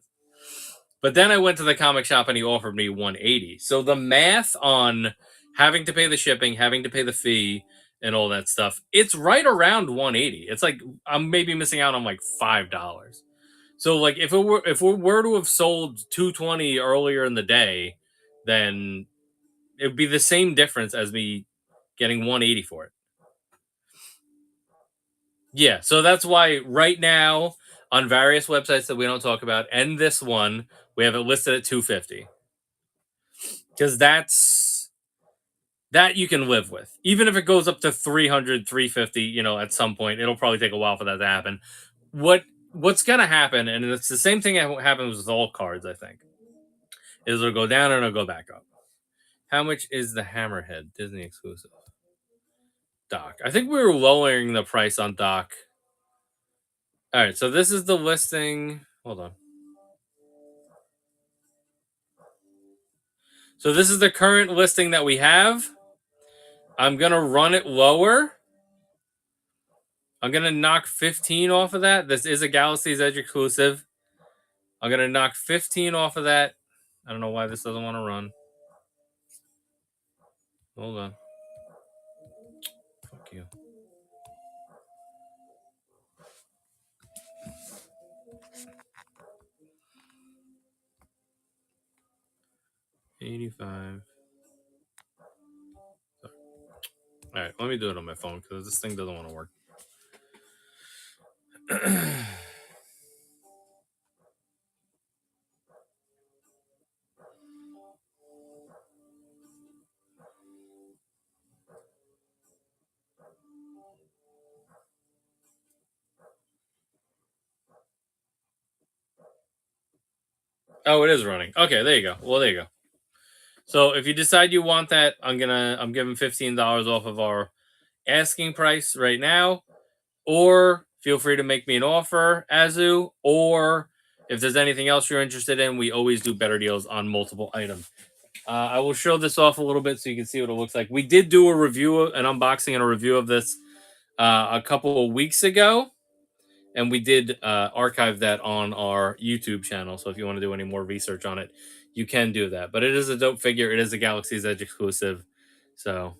But then I went to the comic shop and he offered me 180. So the math on having to pay the shipping, having to pay the fee, and all that stuff, it's right around 180. It's like I'm maybe missing out on like $5. So like if we were to have sold 220 earlier in the day, then it would be the same difference as me getting 180 for it. Yeah, so that's why right now on various websites that we don't talk about and this one, we have it listed at 250. Because that you can live with. Even if it goes up to 300, 350, at some point, it'll probably take a while for that to happen. What's gonna happen, and it's the same thing that happens with all cards, I think, is it'll go down and it'll go back up. How much is the Hammerhead Disney exclusive? Doc. I think we were lowering the price on Doc. All right, so this is the listing. Hold on. So this is the current listing that we have. I'm gonna run it lower. I'm gonna knock 15 off of that. This is a Galaxy's Edge exclusive. I'm gonna knock 15 off of that. I don't know why this doesn't want to run. Hold on. Fuck you. $85. All right, let me do it on my phone because this thing doesn't want to work. Oh, it is running. Okay, there you go. Well, there you go. So if you decide you want that, I'm giving $15 off of our asking price right now, or feel free to make me an offer, Azu, or if there's anything else you're interested in, we always do better deals on multiple items. I will show this off a little bit so you can see what it looks like. We did do a review, an unboxing and a review of this a couple of weeks ago, and we did archive that on our YouTube channel. So if you want to do any more research on it, you can do that. But it is a dope figure. It is a Galaxy's Edge exclusive. So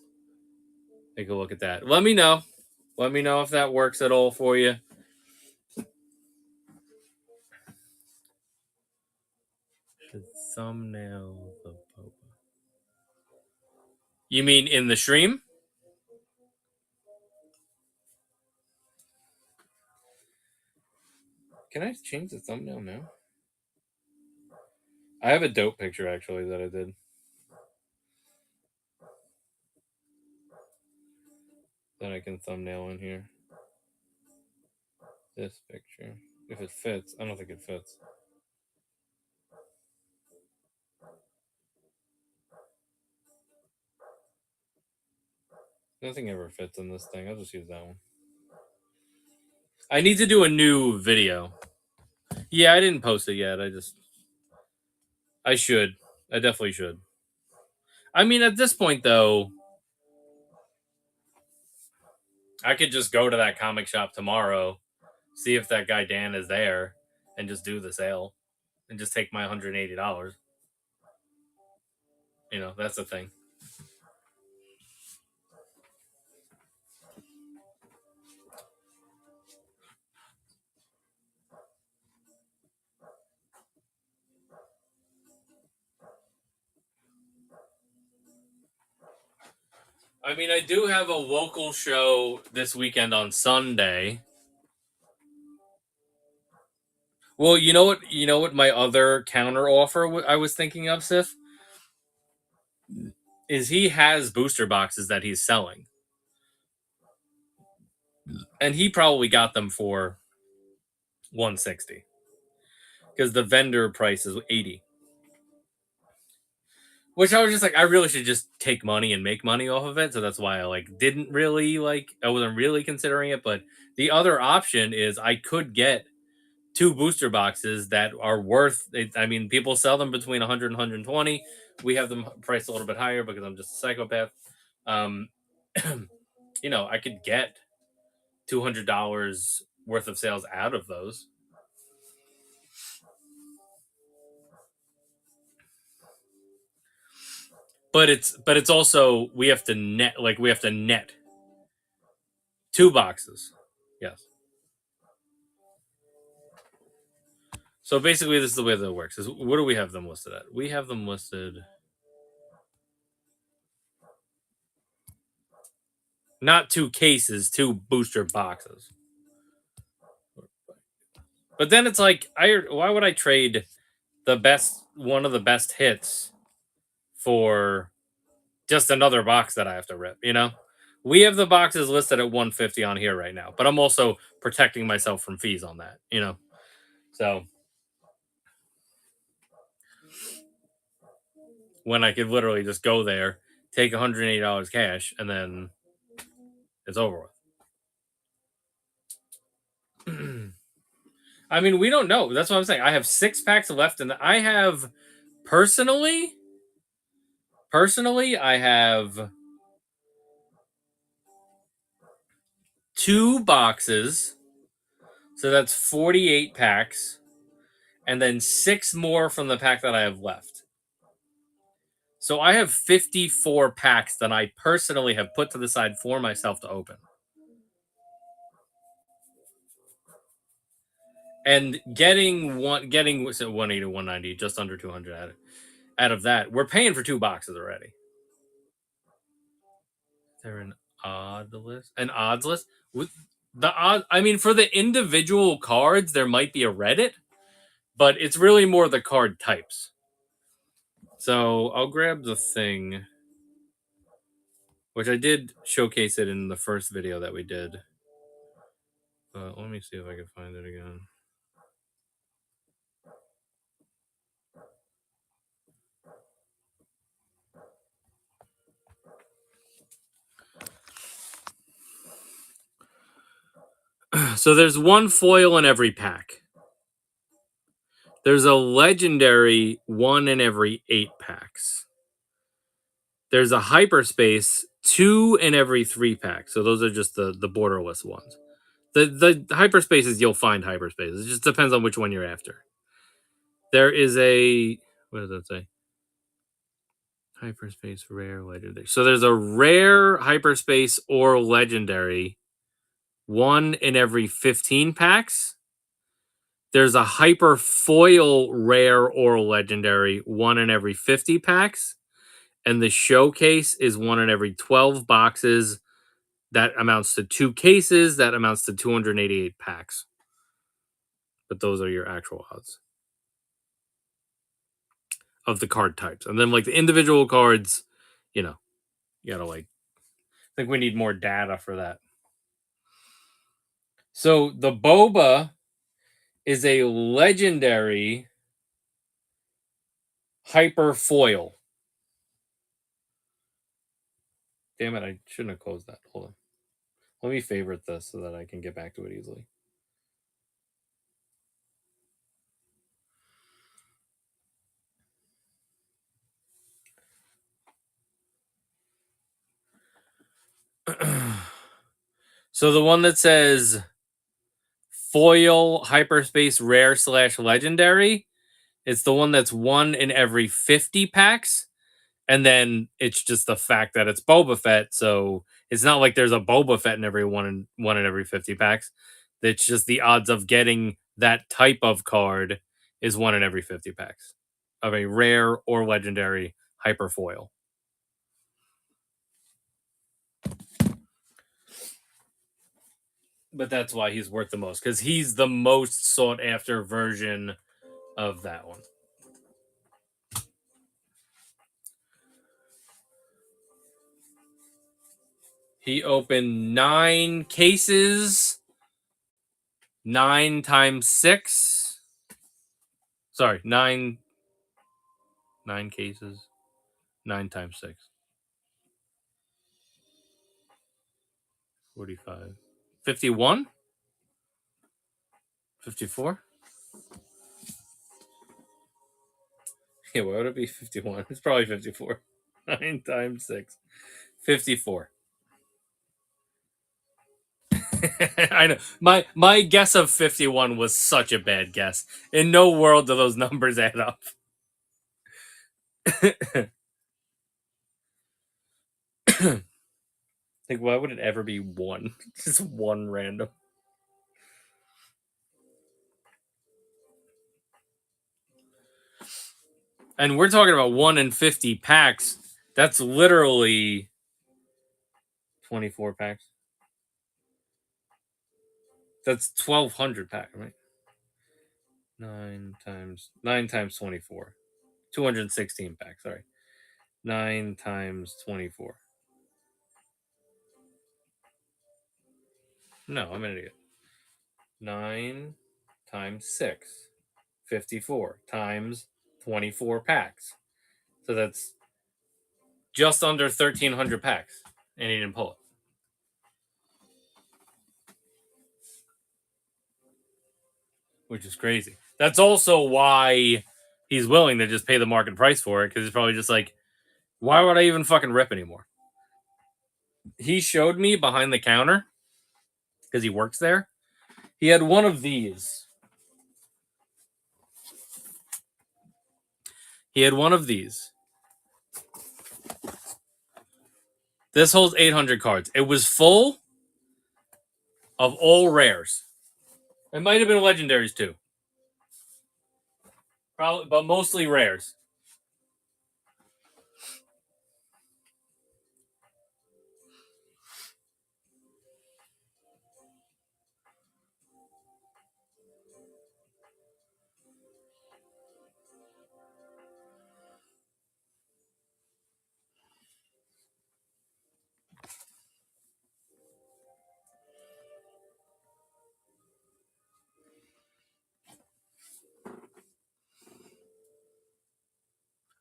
take a look at that. Let me know. Let me know if that works at all for you. Thumbnail the Pope. You mean in the stream? Can I change the thumbnail now? I have a dope picture actually that I did. That I can thumbnail in here. This picture. If it fits. I don't think it fits. Nothing ever fits in this thing. I'll just use that one. I need to do a new video. Yeah, I didn't post it yet. I should. I definitely should. I mean, at this point, though, I could just go to that comic shop tomorrow, see if that guy Dan is there, and just do the sale and just take my $180. That's the thing. I mean, I do have a local show this weekend on Sunday. Well, you know what? You know what? My other counter offer I was thinking of, Sif, is he has booster boxes that he's selling, and he probably got them for $160 because the vendor price is $80. Which I was just like, I really should just take money and make money off of it. So that's why I like didn't really like, I wasn't really considering it. But the other option is I could get two booster boxes that are worth, I mean, people sell them between 100 and 120. We have them priced a little bit higher because I'm just a psychopath. Um, you know, I could get $200 worth of sales out of those. But it's also we have to net two boxes. Yes. So basically, this is the way that it works. Is what do we have them listed at? We have them listed not two cases, two booster boxes. But then it's like, why would I trade one of the best hits for just another box that I have to rip? You know, we have the boxes listed at 150 on here right now, but I'm also protecting myself from fees on that. You know, so when I could literally just go there, take $180 cash, and then it's over with. I mean, we don't know. That's what I'm saying. I have 6 packs left, and I have personally, I have 2 boxes, so that's 48 packs, and then 6 more from the pack that I have left. So I have 54 packs that I personally have put to the side for myself to open. And getting 180, 190, just under 200 out of that, we're paying for 2 boxes already. They're an odds list with the odd. I mean, for the individual cards, there might be a Reddit, but it's really more the card types. So I'll grab the thing, which I did showcase it in the first video that we did. Let me see if I can find it again. So there's one foil in every pack. There's a legendary 1 in every 8 packs. There's a hyperspace 2 in every 3 packs. So those are just the borderless ones. The hyperspaces, you'll find hyperspaces. It just depends on which one you're after. There is a, what does that say? Hyperspace rare legendary. So there's a rare hyperspace or legendary 1 in every 15 packs. There's a hyper foil rare or legendary 1 in every 50 packs. And the showcase is 1 in every 12 boxes. That amounts to 2 cases. That amounts to 288 packs. But those are your actual odds of the card types. And then like the individual cards, you know, you gotta like, I think we need more data for that. So the Boba is a legendary hyper foil. Damn it, I shouldn't have closed that. Hold on. Let me favorite this so that I can get back to it easily. So the one that says foil hyperspace rare / legendary, it's the one that's 1 in every 50 packs. And then it's just the fact that it's Boba Fett. So it's not like there's a Boba Fett in every one in every 50 packs. It's just the odds of getting that type of card is 1 in every 50 packs of a rare or legendary hyper foil. But that's why he's worth the most, because he's the most sought after version of that one. He opened 9 cases, 9 times 6. Sorry, 9 cases. 9 times 6. 45. 51? 54? Yeah, why would it be 51? It's probably 54. 9 times 6. 54. I know. My guess of 51 was such a bad guess. In no world do those numbers add up. Like, why would it ever be one? Just one random. And we're talking about 1 in 50 packs. That's literally 24 packs. That's 1,200 packs, right? 9 times 24. 216 packs, sorry. 9 times 24. No, I'm an idiot. 9 times 6. 54 times 24 packs. So that's just under 1,300 packs. And he didn't pull it. Which is crazy. That's also why he's willing to just pay the market price for it, because he's probably just like, why would I even fucking rip anymore? He showed me behind the counter, because he works there. He had one of these. This holds 800 cards. It was full of all rares. It might have been legendaries too. Probably, but mostly rares.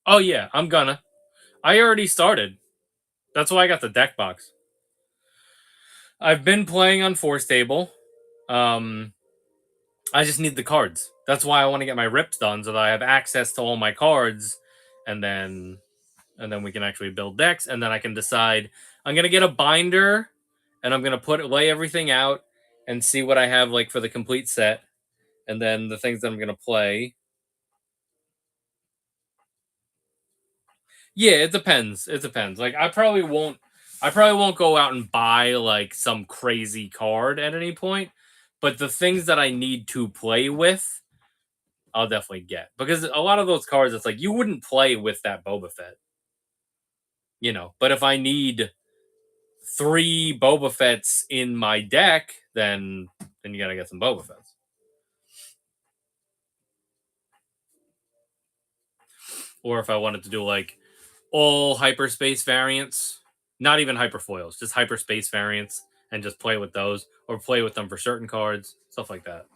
Oh yeah, I'm gonna. I already started. That's why I got the deck box. I've been playing on Force Table. I just need the cards. That's why I want to get my rips done, so that I have access to all my cards, and then we can actually build decks, and then I can decide. I'm gonna get a binder, and I'm gonna lay everything out and see what I have like for the complete set, and then the things that I'm gonna play. Yeah, it depends. It depends. Like I probably won't go out and buy like some crazy card at any point, but the things that I need to play with, I'll definitely get, because a lot of those cards, it's like you wouldn't play with that Boba Fett, But if I need 3 Boba Fetts in my deck, then you gotta get some Boba Fetts. Or if I wanted to do like all hyperspace variants, not even hyperfoils, just hyperspace variants, and just play with those, or play with them for certain cards, stuff like that.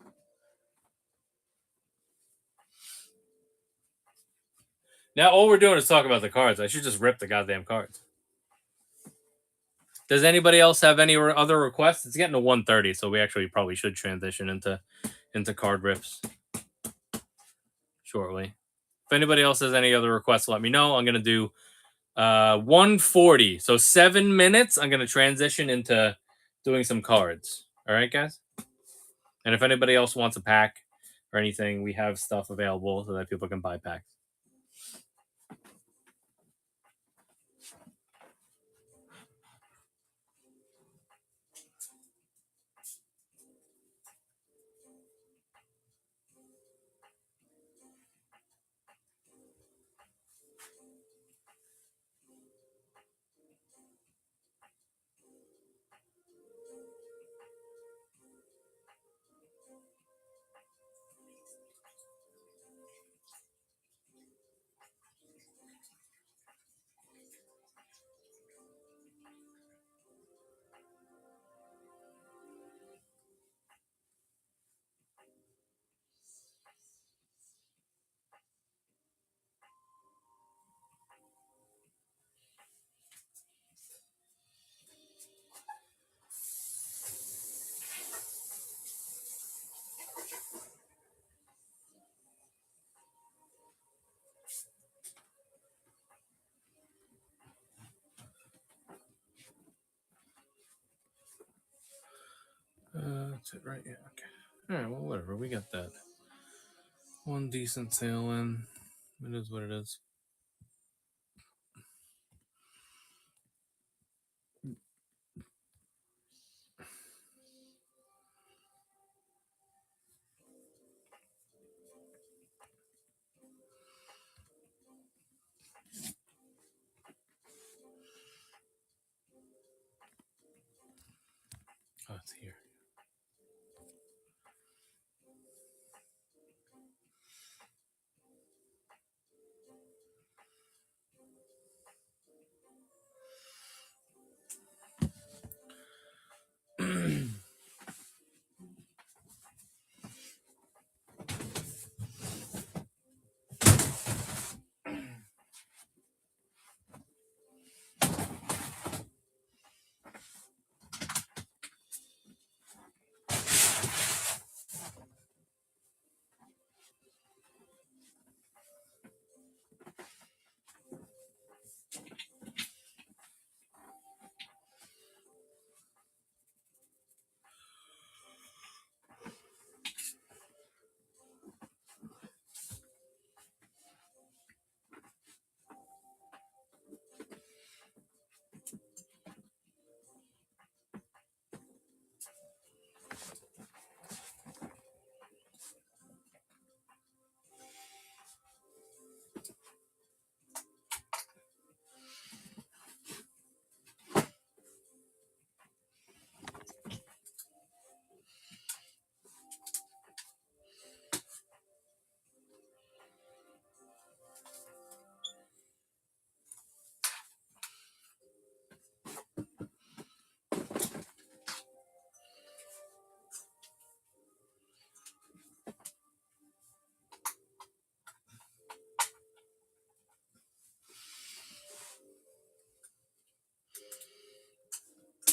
Now all we're doing is talk about the cards. I should just rip the goddamn cards. Does anybody else have any other requests? It's getting to 1:30, so we actually probably should transition into card rips shortly. If anybody else has any other requests, let me know. I'm gonna do 1:40, so 7 minutes. I'm gonna transition into doing some cards. All right, guys. And if anybody else wants a pack or anything, we have stuff available so that people can buy packs. That's it, right? Yeah, okay. All right, well, whatever. We got that. One decent sale in. It is what it is. Oh, it's here.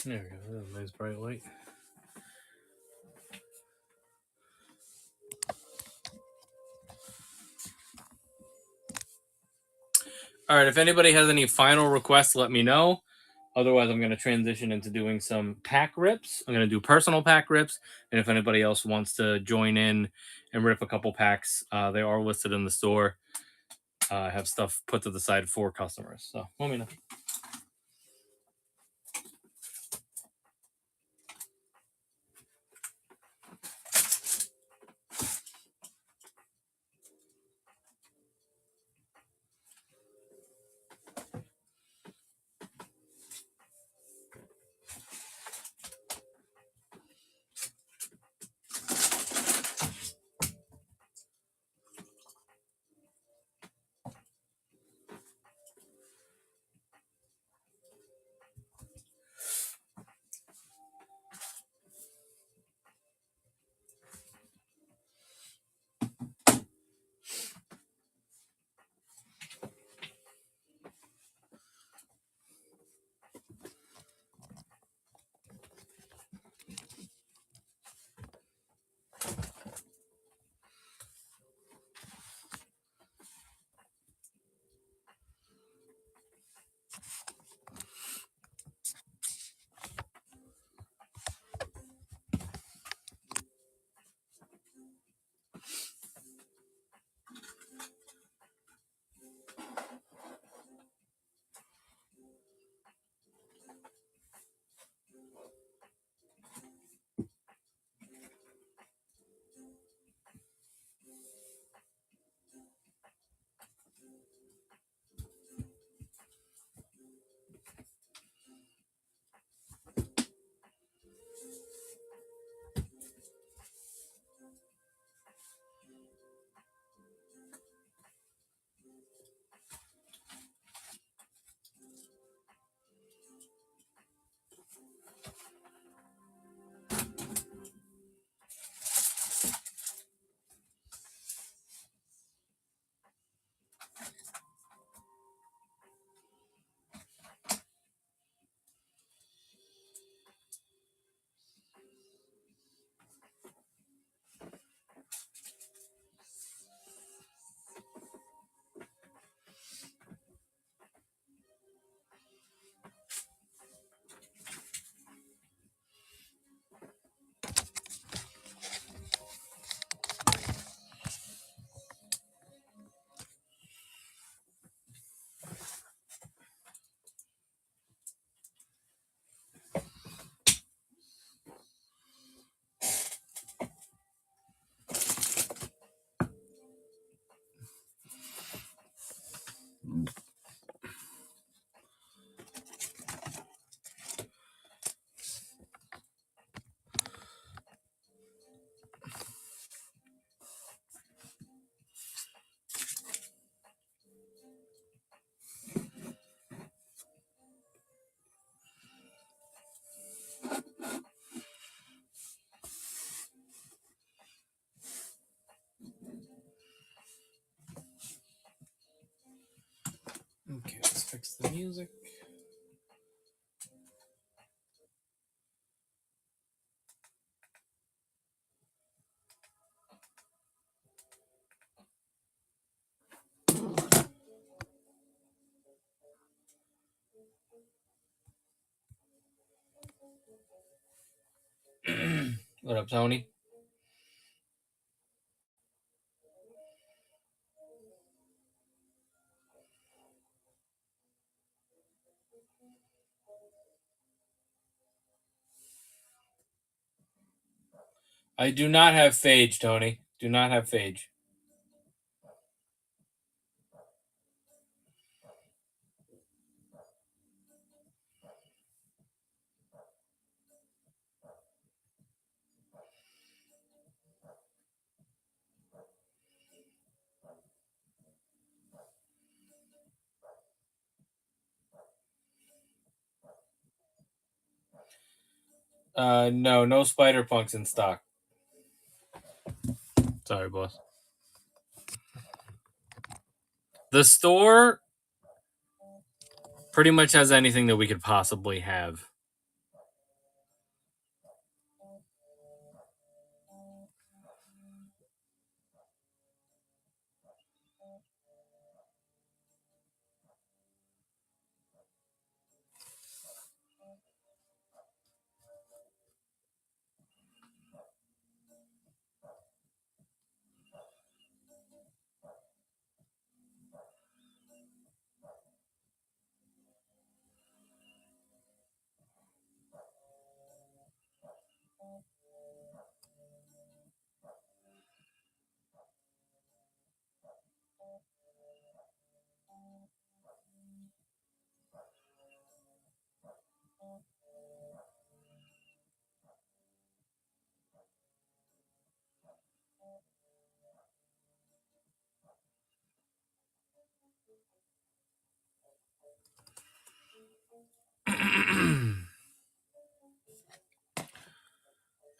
There we go. That's a nice bright light. All right. If anybody has any final requests, let me know. Otherwise, I'm going to transition into doing some pack rips. I'm going to do personal pack rips. And if anybody else wants to join in and rip a couple packs, they are listed in the store. I have stuff put to the side for customers. So let me know. music. What up, Tony? I do not have phage, Tony. Do not have phage. No spider punks in stock. Sorry, boss. The store pretty much has anything that we could possibly have.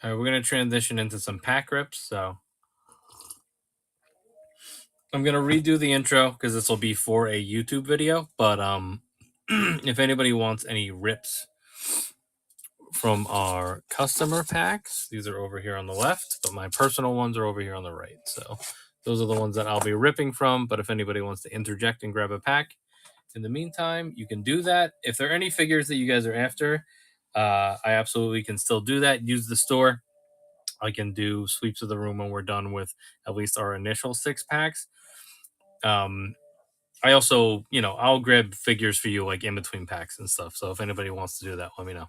All right, we're going to transition into some pack rips. So I'm going to redo the intro because this will be for a YouTube video. But if anybody wants any rips from our customer packs, these are over here on the left, but my personal ones are over here on the right. So those are the ones that I'll be ripping from. But if anybody wants to interject and grab a pack in the meantime, you can do that. If there are any figures that you guys are after, I absolutely can still do that. Use the store. I can do sweeps of the room when we're done with at least our initial 6 packs. I also, I'll grab figures for you like in between packs and stuff. So if anybody wants to do that, let me know.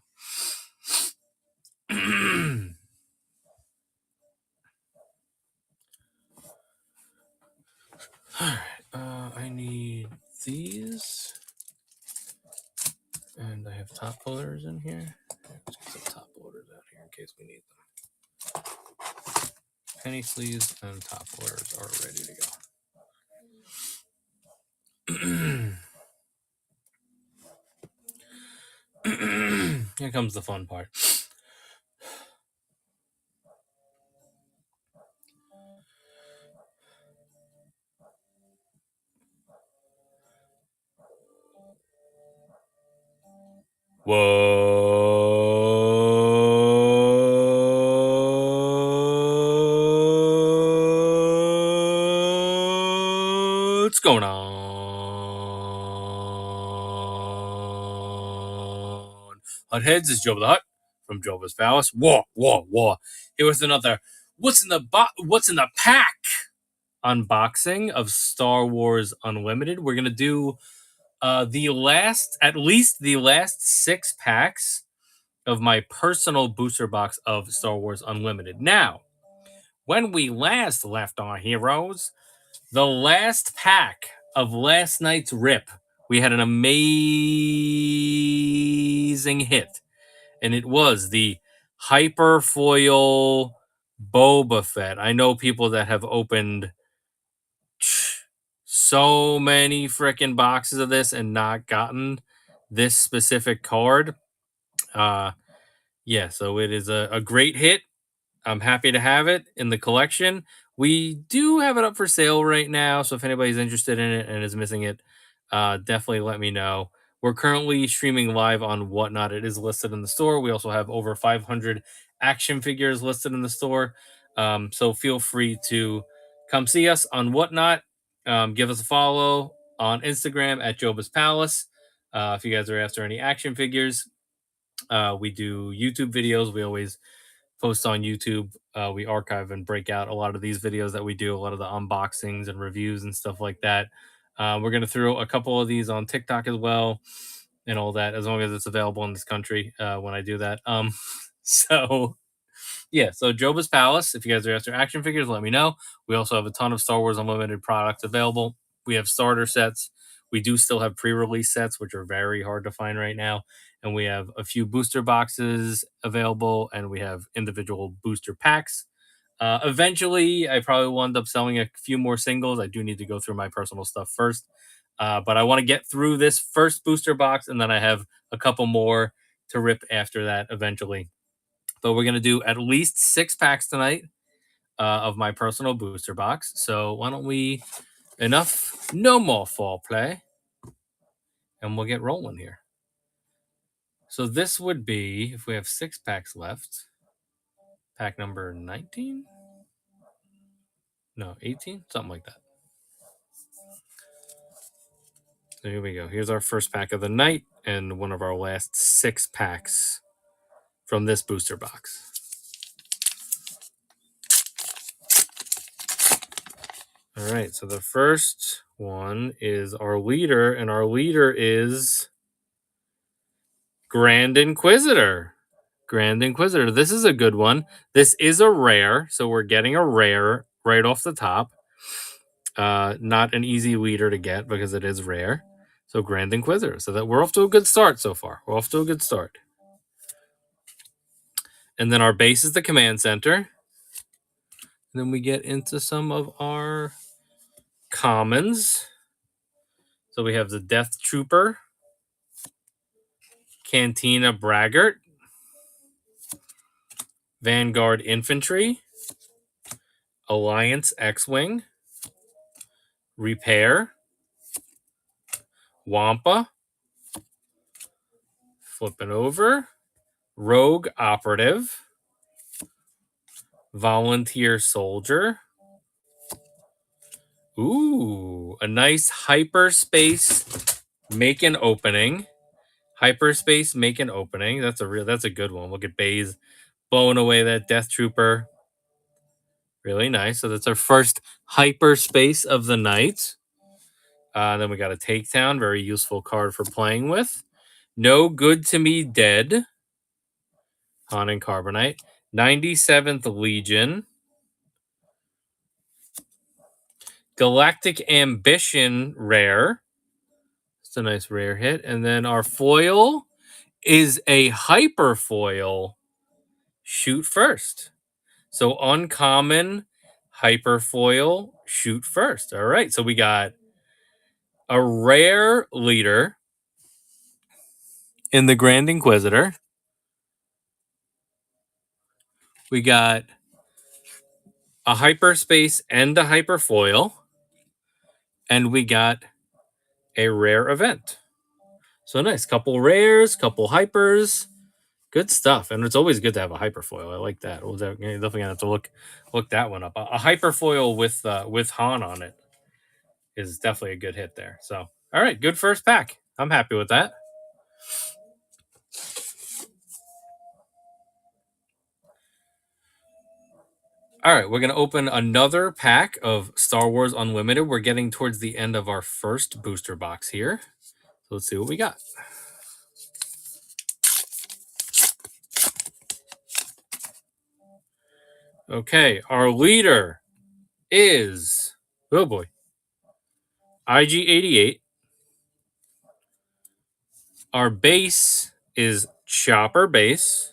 All right. I need these. And I have top loaders in here. Let's get some top loaders out here in case we need them. Penny sleeves and top loaders are ready to go. Here comes the fun part. What's going on? Hut Heads is Joe the Hut from Jova's Palace. Whoa. It was another what's in the pack unboxing of Star Wars Unlimited. We're gonna do at least the last 6 packs of my personal booster box of Star Wars Unlimited. Now, when we last left our heroes, the last pack of last night's rip, we had an amazing hit, and it was the Hyperfoil Boba Fett. I know people that have opened so many freaking boxes of this and not gotten this specific card. Yeah, so it is a great hit. I'm happy to have it in the collection. We do have it up for sale right now, so if anybody's interested in it and is missing it, definitely let me know. We're currently streaming live on Whatnot. It is listed in the store. We also have over 500 action figures listed in the store. So feel free to come see us on Whatnot. Give us a follow on Instagram at Joba's Palace. If you guys are after any action figures, we do YouTube videos. We always post on YouTube. We archive and break out a lot of these videos that we do, a lot of the unboxings and reviews and stuff like that. We're going to throw a couple of these on TikTok as well and all that, as long as it's available in this country when I do that. So yeah, so Joba's Palace. If you guys are after action figures, let me know. We also have a ton of Star Wars Unlimited products available. We have starter sets. We do still have pre-release sets, which are very hard to find right now. And we have a few booster boxes available, and we have individual booster packs. Eventually, I probably will end up selling a few more singles. I do need to go through my personal stuff first. But I want to get through this first booster box, and then I have a couple more to rip after that eventually. But we're going to do at least 6 packs tonight of my personal booster box. So why don't we, enough, no more foreplay, and we'll get rolling here. So this would be, if we have 6 packs left, pack number 19? No, 18? Something like that. So here we go. Here's our first pack of the night and one of our last 6 packs from this booster box. All right, so the first one is our leader, and our leader is Grand Inquisitor. Grand Inquisitor. This is a good one. This is a rare, so we're getting a rare right off the top. Not an easy leader to get because it is rare. So Grand Inquisitor. So that we're off to a good start so far. We're off to a good start. And then our base is the command center. And then we get into some of our commons. So we have the Death Trooper, Cantina Braggart, Vanguard Infantry, Alliance X-Wing, Repair, Wampa, flipping over, Rogue Operative, Volunteer Soldier. Ooh, a nice hyperspace make an opening. Hyperspace make an opening. That's a good one. Look at Baze blowing away that Death Trooper. Really nice. So that's our first hyperspace of the night. Then we got a Takedown, very useful card for playing with. No Good to Me Dead, Han and Carbonite. 97th Legion. Galactic Ambition rare. It's a nice rare hit. And then our foil is a hyper foil. Shoot first. So uncommon, hyper foil, shoot first. All right. So we got a rare leader in the Grand Inquisitor. We got a hyperspace and a hyperfoil. And we got a rare event. So nice. Couple rares, couple hypers. Good stuff. And it's always good to have a hyperfoil. I like that. We'll definitely going to have to look that one up. A hyperfoil with Han on it is definitely a good hit there. So, all right. Good first pack. I'm happy with that. All right, we're going to open another pack of Star Wars Unlimited. We're getting towards the end of our first booster box here. So let's see what we got. Okay, our leader is, oh boy, IG-88. Our base is Chopper Base.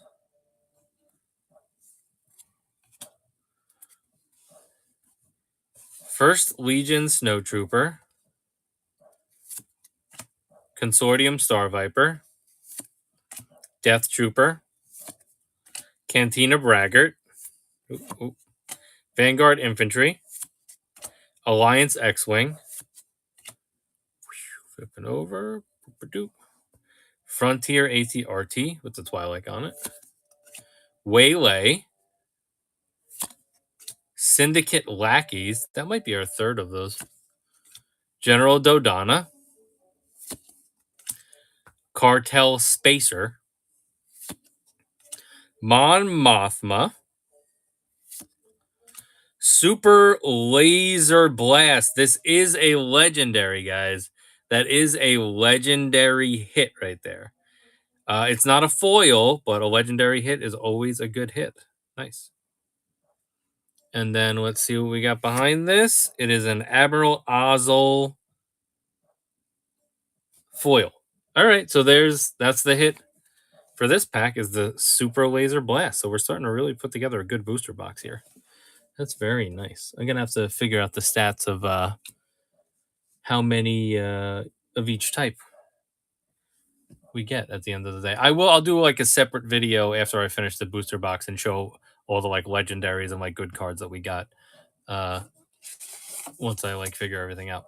First Legion Snowtrooper. Consortium Star Viper. Death Trooper. Cantina Braggart. Vanguard Infantry. Alliance X-Wing. Flipping over. Frontier ATRT with the Twilight on it. Waylay. Syndicate Lackeys. That might be our third of those. General Dodonna. Cartel Spacer. Mon Mothma. Super Laser Blast. This is a legendary, guys. That is a legendary hit right there. It's not a foil, but a legendary hit is always a good hit. Nice. And then let's see what we got behind this. It is an Admiral Ozzel foil. All right, so that's the hit for this pack is the Super Laser Blast. So we're starting to really put together a good booster box here. That's very nice. I'm gonna have to figure out the stats of how many of each type we get at the end of the day. I'll do like a separate video after I finish the booster box and show all the like legendaries and like good cards that we got once I like figure everything out.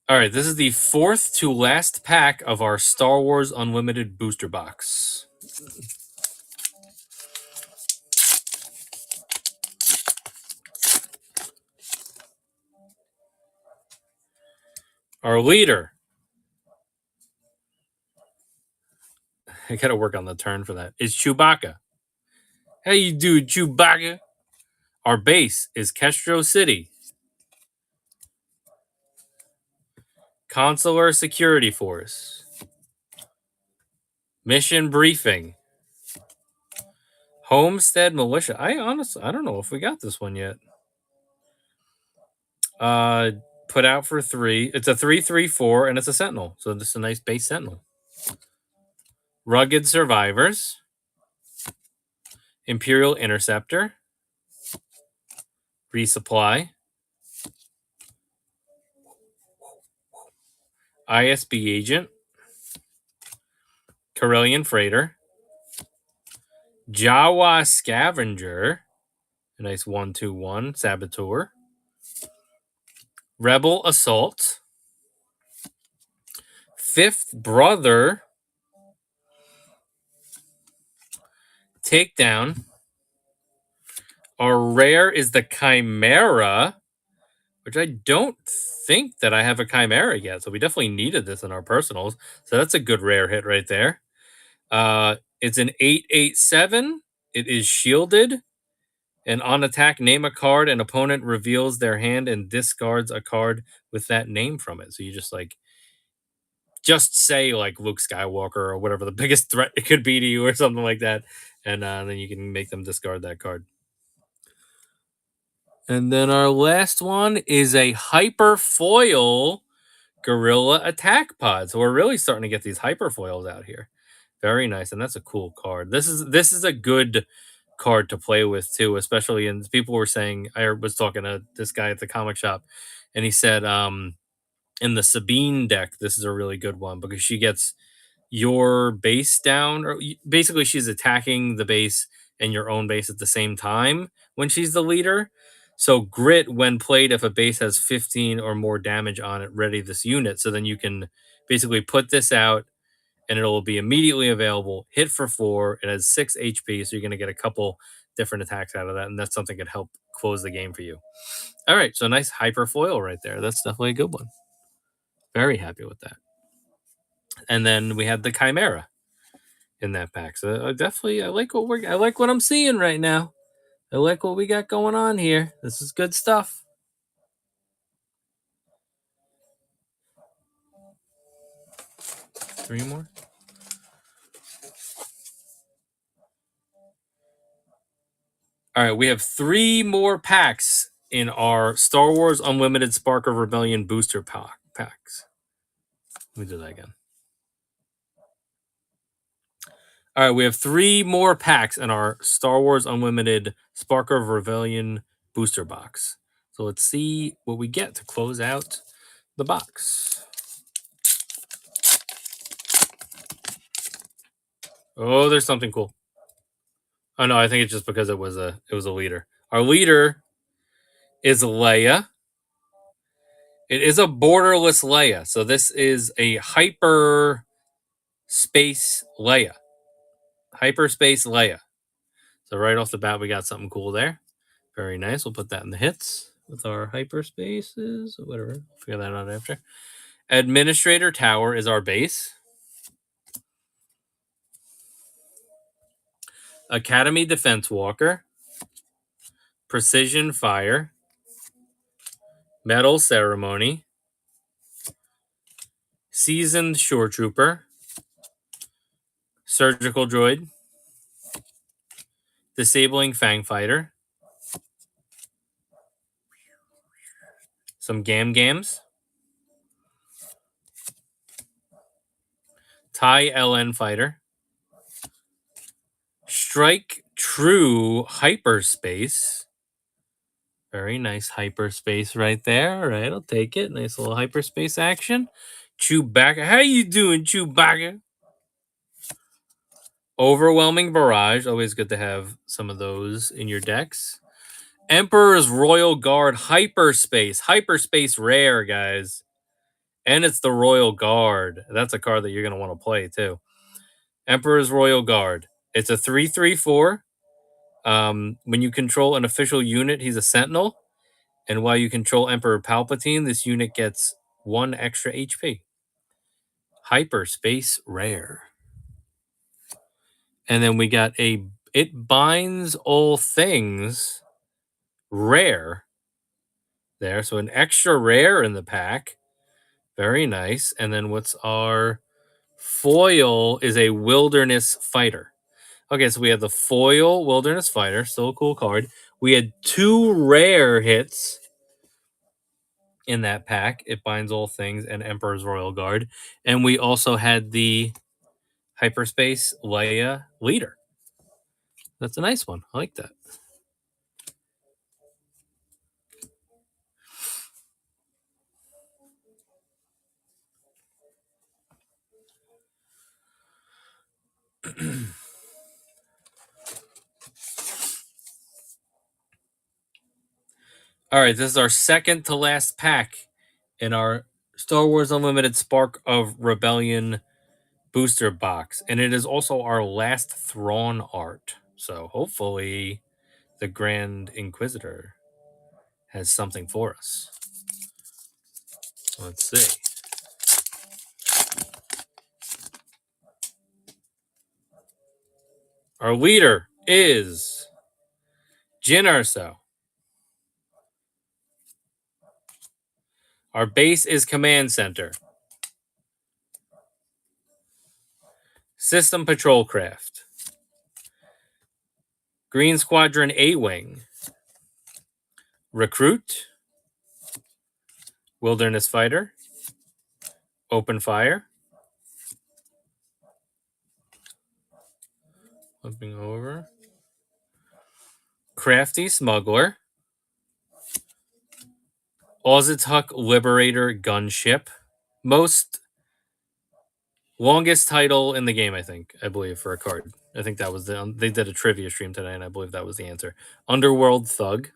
All right, this is the fourth to last pack of our Star Wars Unlimited booster box. Our leader. I gotta work on the turn for that. Is Chewbacca. How you do, Chewbacca? Our base is Kestro City. Consular Security Force. Mission Briefing. Homestead Militia. I don't know if we got this one yet. Put out for 3. It's a 3/3/4 and it's a Sentinel. So just a nice base Sentinel. Rugged Survivors. Imperial Interceptor. Resupply. ISB Agent. Corellian Freighter. Jawa Scavenger. A nice 1/2/1 Saboteur. Rebel Assault. Fifth Brother. Takedown. Our rare is the Chimera, which I don't think that I have a Chimera yet. So we definitely needed this in our personals. So that's a good rare hit right there. It's an 8/8/7. It is shielded. And on attack, name a card. An opponent reveals their hand and discards a card with that name from it. So you just say like Luke Skywalker or whatever the biggest threat it could be to you or something like that. And then you can make them discard that card. And then our last one is a Hyper Foil Gorilla Attack Pod. So we're really starting to get these Hyper Foils out here. Very nice. And that's a cool card. This is a good card to play with too, especially and people were saying I was talking to this guy at the comic shop and he said in the Sabine deck this is a really good one because she gets your base down or basically she's attacking the base and your own base at the same time when she's the leader. So grit when played if a base has 15 or more damage on it, ready this unit. So then you can basically put this out and it'll be immediately available. Hit for 4. It has 6 HP, so you're going to get a couple different attacks out of that, and that's something that could help close the game for you. All right, so nice Hyper Foil right there. That's definitely a good one. Very happy with that. And then we had the Chimera in that pack. So I like what I'm seeing right now. I like what we got going on here. This is good stuff. Three more. All right, we have 3 more packs in our Star Wars Unlimited Spark of Rebellion booster packs. Let me do that again. All right, we have 3 more packs in our Star Wars Unlimited Spark of Rebellion booster box. So let's see what we get to close out the box. Oh, there's something cool. Oh no, I think it's just because it was a leader. Our leader is Leia. It is a borderless Leia. So this is a hyperspace Leia. Hyperspace Leia. So right off the bat, we got something cool there. Very nice. We'll put that in the hits with our hyperspaces. Whatever. Figure that out after. Administrator Tower is our base. Academy Defense Walker. Precision Fire. Metal Ceremony. Seasoned Shore Trooper. Surgical Droid. Disabling Fang Fighter. Some Gams. TIE LN Fighter. Strike True Hyperspace. Very nice hyperspace right there. All right, I'll take it. Nice little hyperspace action. Chewbacca. How you doing, Chewbacca? Overwhelming Barrage. Always good to have some of those in your decks. Emperor's Royal Guard Hyperspace. Hyperspace rare, guys. And it's the Royal Guard. That's a card that you're going to want to play, too. Emperor's Royal Guard. It's a 3/3/4. When you control an official unit, he's a Sentinel. And while you control Emperor Palpatine, this unit gets 1 extra HP. Hyperspace rare. And then we got It Binds All Things rare there. So an extra rare in the pack. Very nice. And then what's our foil is a Wilderness Fighter. Okay, so we have the foil Wilderness Fighter. Still a cool card. We had 2 rare hits in that pack. It Binds All Things and Emperor's Royal Guard. And we also had the Hyperspace Leia Leader. That's a nice one. I like that. All right, this is our second to last pack in our Star Wars Unlimited Spark of Rebellion booster box. And it is also our last Thrawn art. So hopefully the Grand Inquisitor has something for us. Let's see. Our leader is Jyn Erso. Our base is Command Center. System Patrol Craft. Green Squadron A-Wing. Recruit. Wilderness Fighter. Open Fire. Flipping over. Crafty Smuggler. Ozatuk Liberator Gunship. Longest title in the game, I believe, for a card. I think that was they did a trivia stream today, and I believe that was the answer. Underworld Thug.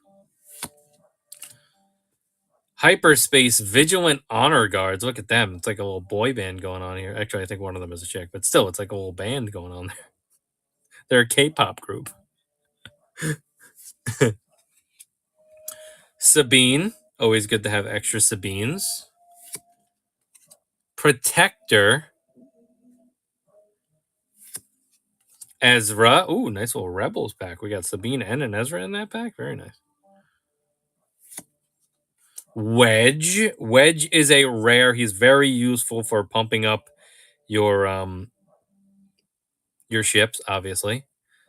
Hyperspace Vigilant Honor Guards. Look at them. It's like a little boy band going on here. Actually, I think one of them is a chick, but still, it's like a little band going on there. They're a K-pop group. Sabine. Always good to have extra Sabines. Protector. Ezra. Ooh, nice little Rebels pack. We got Sabine and an Ezra in that pack. Very nice. Wedge. Wedge is a rare. He's very useful for pumping up your ships, obviously.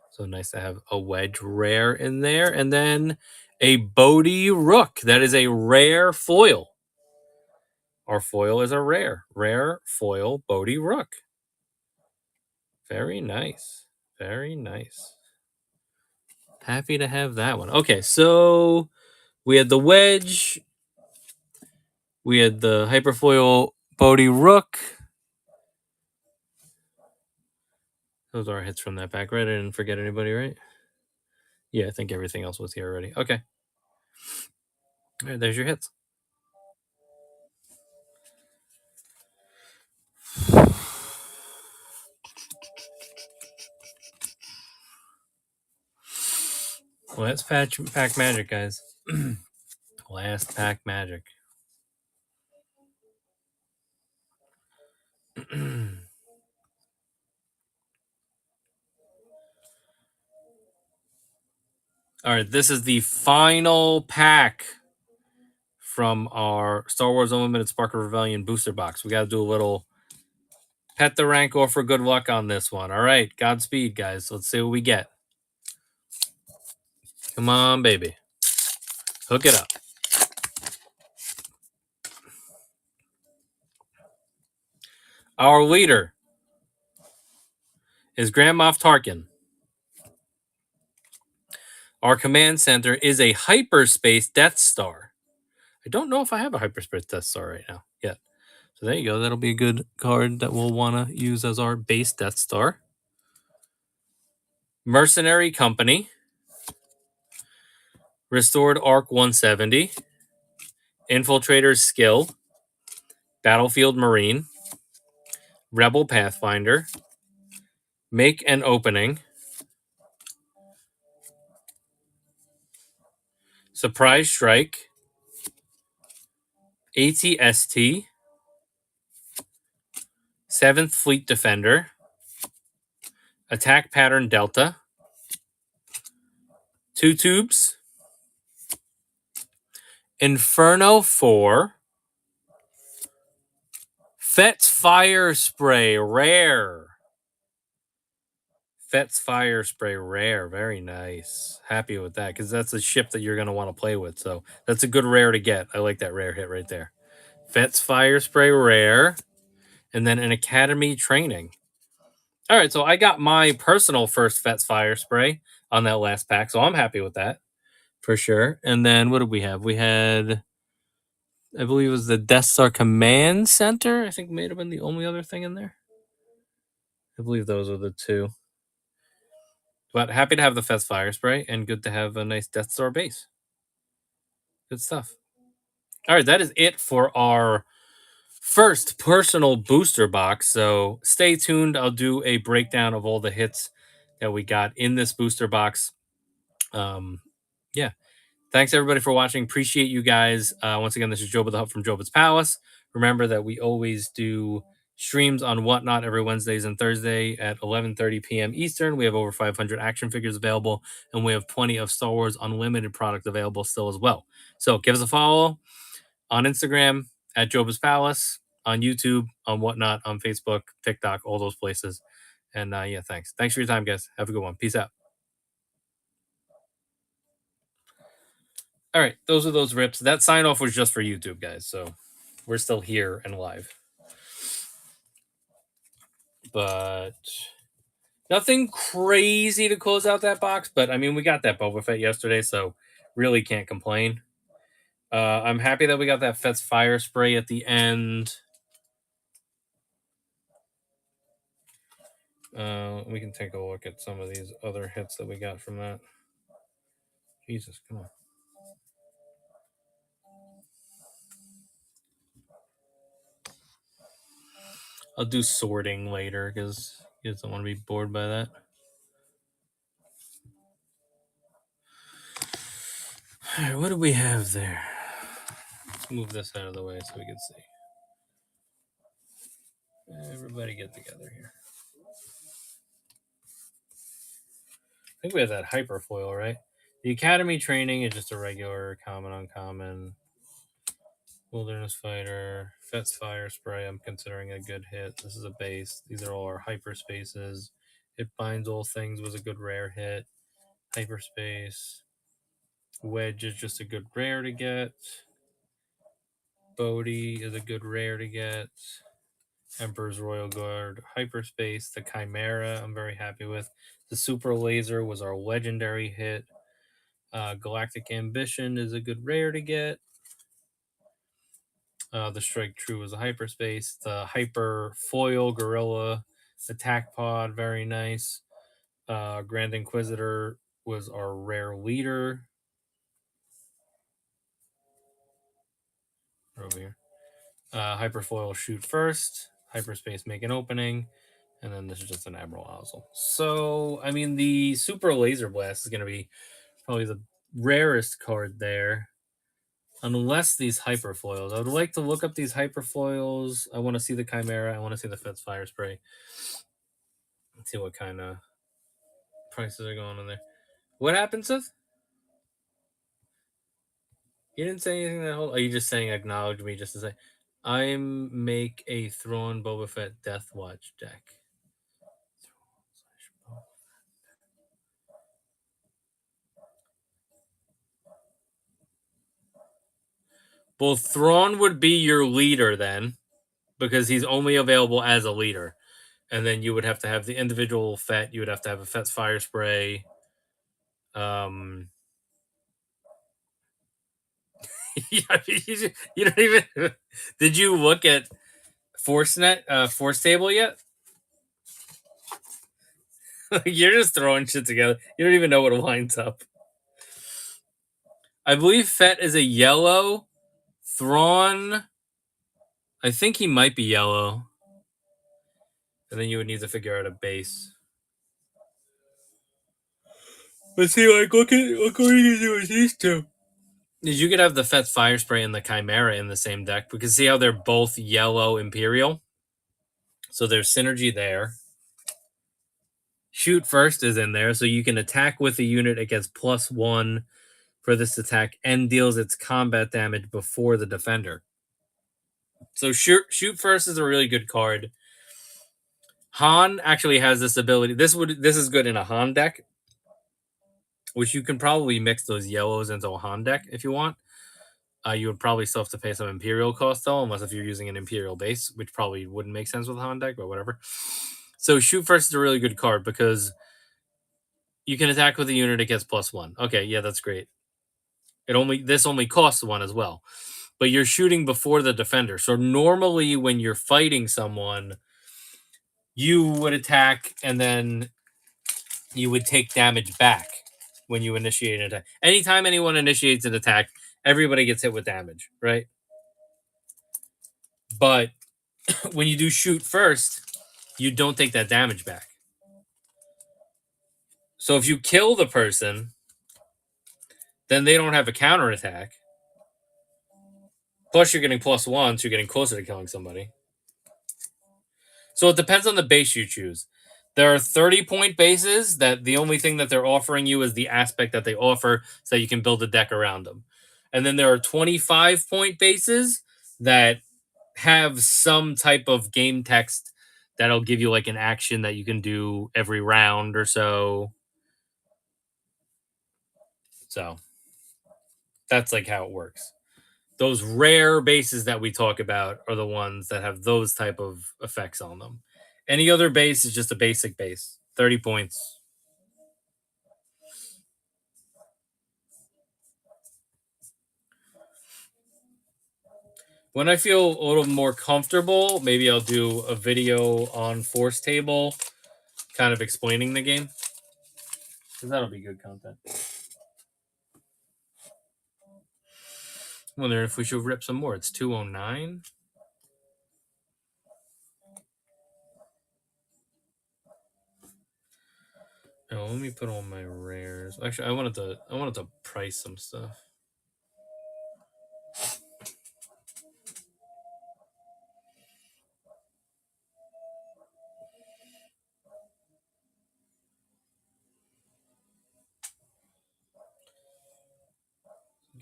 So nice to have a Wedge rare in there. And then a Bodhi Rook. That is a rare foil. Our foil is a rare foil Bodhi Rook. Very nice. Very nice. Happy to have that one. Okay, so we had the Wedge. We had the Hyperfoil Bodhi Rook. Those are our hits from that pack, right? I didn't forget anybody, right? Yeah, I think everything else was here already. Okay. All right, there's your hits. Last pack magic, guys. Last pack magic. All right, this is the final pack from our Star Wars Unlimited Spark of Rebellion booster box. We got to do a little pet the rancor for good luck on this one. All right, Godspeed, guys. Let's see what we get. Come on, baby. Hook it up. Our leader is Grand Moff Tarkin. Our command center is a hyperspace Death Star. I don't know if I have a hyperspace Death Star right now yet. So there you go. That'll be a good card that we'll want to use as our base Death Star. Mercenary Company. Restored Arc 170. Infiltrator's Skill. Battlefield Marine. Rebel Pathfinder. Make an Opening. Surprise Strike. ATST. 7th Fleet Defender. Attack Pattern Delta. 2 tubes. Inferno 4. Fett's Fire Spray Rare. Fett's Fire Spray Rare. Very nice. Happy with that because that's a ship that you're going to want to play with. So that's a good rare to get. I like that rare hit right there. Fett's Fire Spray Rare. And then an Academy Training. All right, so I got my personal first Fett's Fire Spray on that last pack. So I'm happy with that for sure. And then what did we have? We had, I believe it was the Death Star Command Center. I think may have been the only other thing in there. I believe those are the two. But happy to have the Fett's Fire Spray and good to have a nice Death Star base. Good stuff. All right, that is it for our first personal booster box. So stay tuned. I'll do a breakdown of all the hits that we got in this booster box. Yeah. Thanks everybody for watching. Appreciate you guys. Once again, this is Joe with the Hub from Jobit's Palace. Remember that we always do streams on Whatnot every Wednesdays and Thursday at 11:30 p.m. Eastern. We have over 500 action figures available, and we have plenty of Star Wars Unlimited product available still as well. So give us a follow on Instagram at Jobit's Palace, on YouTube, on Whatnot, on Facebook, TikTok, all those places. And yeah, thanks. Thanks for your time, guys. Have a good one. Peace out. All right, those are those rips. That sign off was just for YouTube, guys. So we're still here and live. But nothing crazy to close out that box. But I mean, we got that Boba Fett yesterday, so really can't complain. I'm happy that we got that Fett's Fire Spray at the end. We can take a look at some of these other hits that we got from that. Jesus, come on. I'll do sorting later because you guys don't want to be bored by that. All right, what do we have there? Let's move this out of the way so we can see. Everybody get together here. I think we have that hyperfoil, right? The Academy Training is just a regular common uncommon. Wilderness Fighter, Fett's Fire Spray, I'm considering a good hit. This is a base. These are all our hyperspaces. It Binds All Things was a good rare hit. Hyperspace. Wedge is just a good rare to get. Bodhi is a good rare to get. Emperor's Royal Guard, Hyperspace, the Chimera, I'm very happy with. The Super Laser was our legendary hit. Galactic Ambition is a good rare to get. The Strike True was a hyperspace. The Hyper Foil Gorilla Attack Pod, very nice. Grand Inquisitor was our rare leader. over here. Hyperfoil shoot first. Hyperspace make an opening. And then this is just an Admiral Ozzel. So, I mean, the Super Laser Blast is going to be probably the rarest card there. Unless these hyperfoils. I would like to look up these hyperfoils. I want to see the Chimera. I want to see the Figz Fire Spray. Let's see what kind of prices are going on there. What happened, Seth? You didn't say anything that whole. Are you just saying acknowledge me just to say I make a Thrawn Boba Fett Death Watch deck? Well, Thrawn would be your leader then, because he's only available as a leader. And then you would have to have the individual Fett. You would have to have a Fett's Fire Spray. You don't even. Did you look at Force Table yet? You're just throwing shit together. You don't even know what lines up. I believe Fett is a yellow. Thrawn, I think he might be yellow. And then you would need to figure out a base. But see, like, look what you can do with these two. You could have the Fett's Fire Spray and the Chimera in the same deck, because see how they're both yellow Imperial? So there's synergy there. Shoot first is in there, so you can attack with a unit. It gets +1 for this attack and deals its combat damage before the defender. So shoot first is a really good card. Han actually has this ability. This is good in a Han deck, which you can probably mix those yellows into a Han deck if you want. You would probably still have to pay some Imperial cost though, unless if you're using an Imperial base, which probably wouldn't make sense with a Han deck, but whatever. So shoot first is a really good card because you can attack with a unit, it gets +1. Okay, yeah, that's great. This only costs 1 as well. But you're shooting before the defender. So normally when you're fighting someone, you would attack and then you would take damage back when you initiate an attack. Anytime anyone initiates an attack, everybody gets hit with damage, right? But when you do shoot first, you don't take that damage back. So if you kill the person, then they don't have a counterattack. Plus, you're getting +1, so you're getting closer to killing somebody. So it depends on the base you choose. There are 30-point bases that the only thing that they're offering you is the aspect that they offer so that you can build a deck around them. And then there are 25-point bases that have some type of game text that'll give you like an action that you can do every round or so. So that's like how it works. Those rare bases that we talk about are the ones that have those type of effects on them. Any other base is just a basic base. 30 points. When I feel a little more comfortable, maybe I'll do a video on Force Table, kind of explaining the game. Because that'll be good content. I wonder if we should rip some more. It's 209. Oh, let me put on my rares. Actually, I wanted to price some stuff.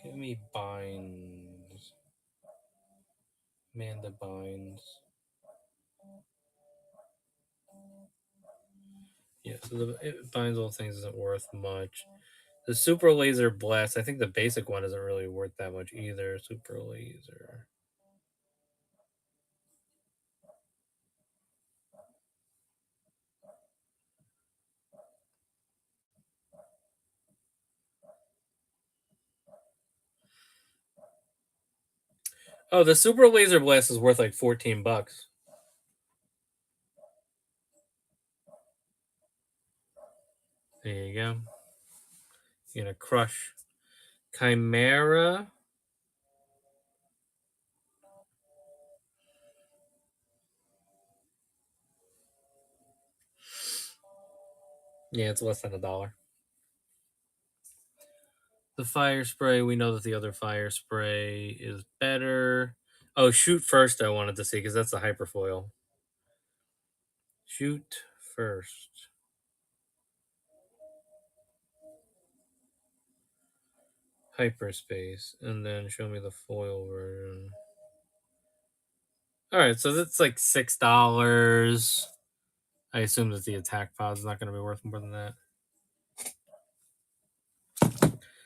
Give me binds. Manda binds. Yeah, so it binds all things isn't worth much. The Super Laser Blast, I think the basic one isn't really worth that much either. Super Laser. Oh, the Super Laser Blast is worth like $14. There you go. You're gonna crush Chimera. Yeah, it's less than $1. The fire spray, we know that the other fire spray is better. Oh, shoot first, I wanted to see because that's the hyperfoil. Shoot first. Hyperspace, and then show me the foil version. All right, so that's like $6. I assume that the attack pod's not going to be worth more than that.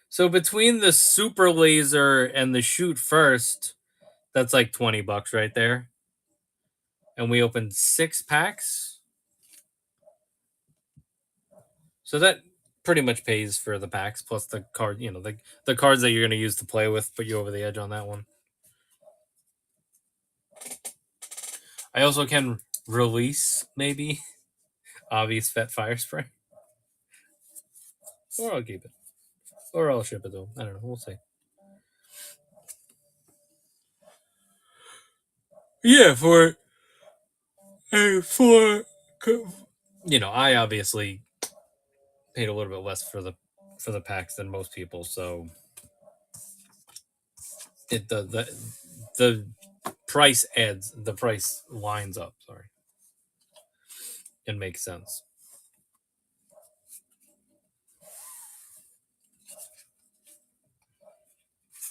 So between the super laser and the shoot first, that's like $20 right there. And we opened 6 packs. So that pretty much pays for the packs plus the card, the cards that you're going to use to play with put you over the edge on that one. I also can release maybe Avi's Fet Fire Spray. Or I'll keep it. Or I'll ship it to him. I don't know. We'll see. Yeah, I obviously paid a little bit less for the packs than most people, so it the price lines up. Sorry, it makes sense.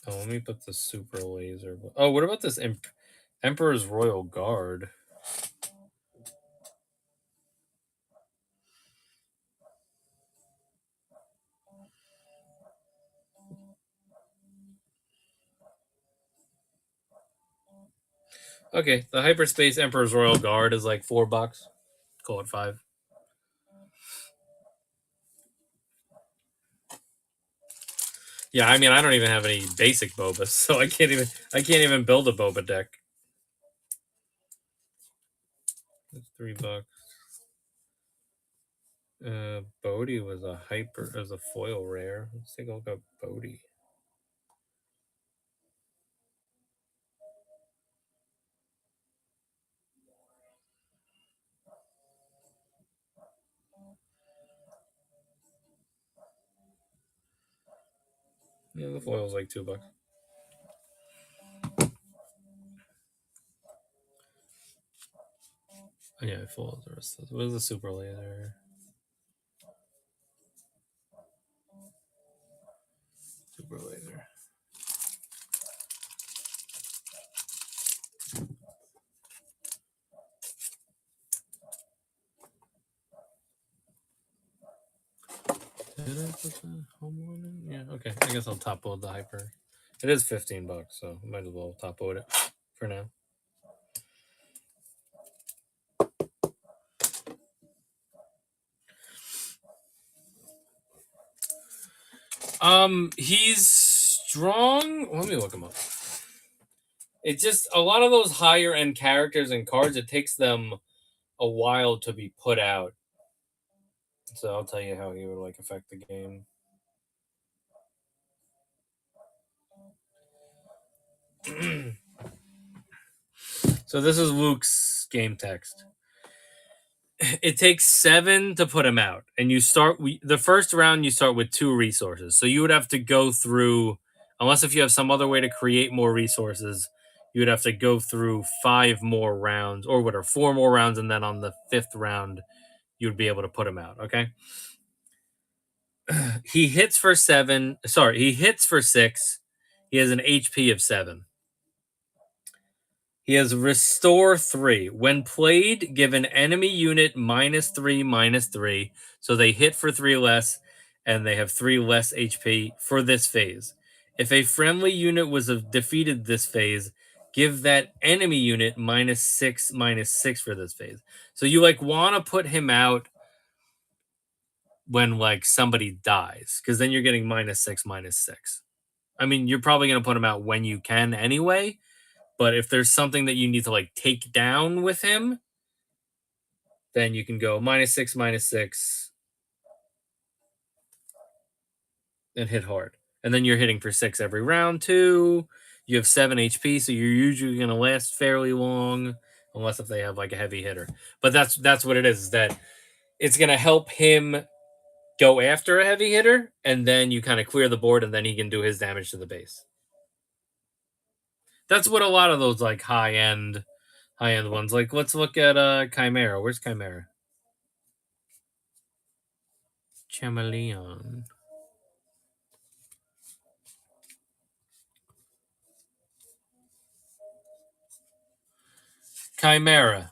Oh, let me put the super laser. Oh, what about this Emperor's Royal Guard? Okay, the Hyperspace Emperor's Royal Guard is like $4. Call it 5. Yeah, I mean, I don't even have any basic Bobas, so I can't even build a Boba deck. That's $3. Bodhi was a foil rare. Let's take a look at Bodhi. Yeah, the foil's like $2. Yeah, foil's the rest of it. What is the super laser? Super laser. Did I put the home one in? Yeah, okay. I guess I'll top load the hyper. It is $15, so I might as well top load it for now. He's strong. Let me look him up. It's just a lot of those higher end characters and cards. It takes them a while to be put out. So I'll tell you how he would affect the game. So this is Luke's game text. It takes 7 to put him out, and the first round. You start with 2 resources, so you would have to go through, unless if you have some other way to create more resources, you would have to go through 5 more rounds, or 4 more rounds, and then on the 5th round, you would be able to put him out. Okay. He hits for 7. Sorry, he hits for 6. He has an HP of 7. He has Restore 3. When played, give an enemy unit -3/-3. So they hit for 3 less, and they have 3 less HP for this phase. If a friendly unit was defeated this phase, give that enemy unit -6/-6 for this phase. So you want to put him out when somebody dies, because then you're getting -6/-6. I mean, you're probably going to put him out when you can anyway. But if there's something that you need to take down with him, then you can go -6/-6 and hit hard. And then you're hitting for 6 every round too. You have 7 HP, so you're usually going to last fairly long, unless if they have a heavy hitter. But that's what it is that it's going to help him go after a heavy hitter, and then you kind of clear the board, and then he can do his damage to the base. That's what a lot of those like high end ones. Like let's look at Chimera. Where's Chimera? Chameleon. Chimera.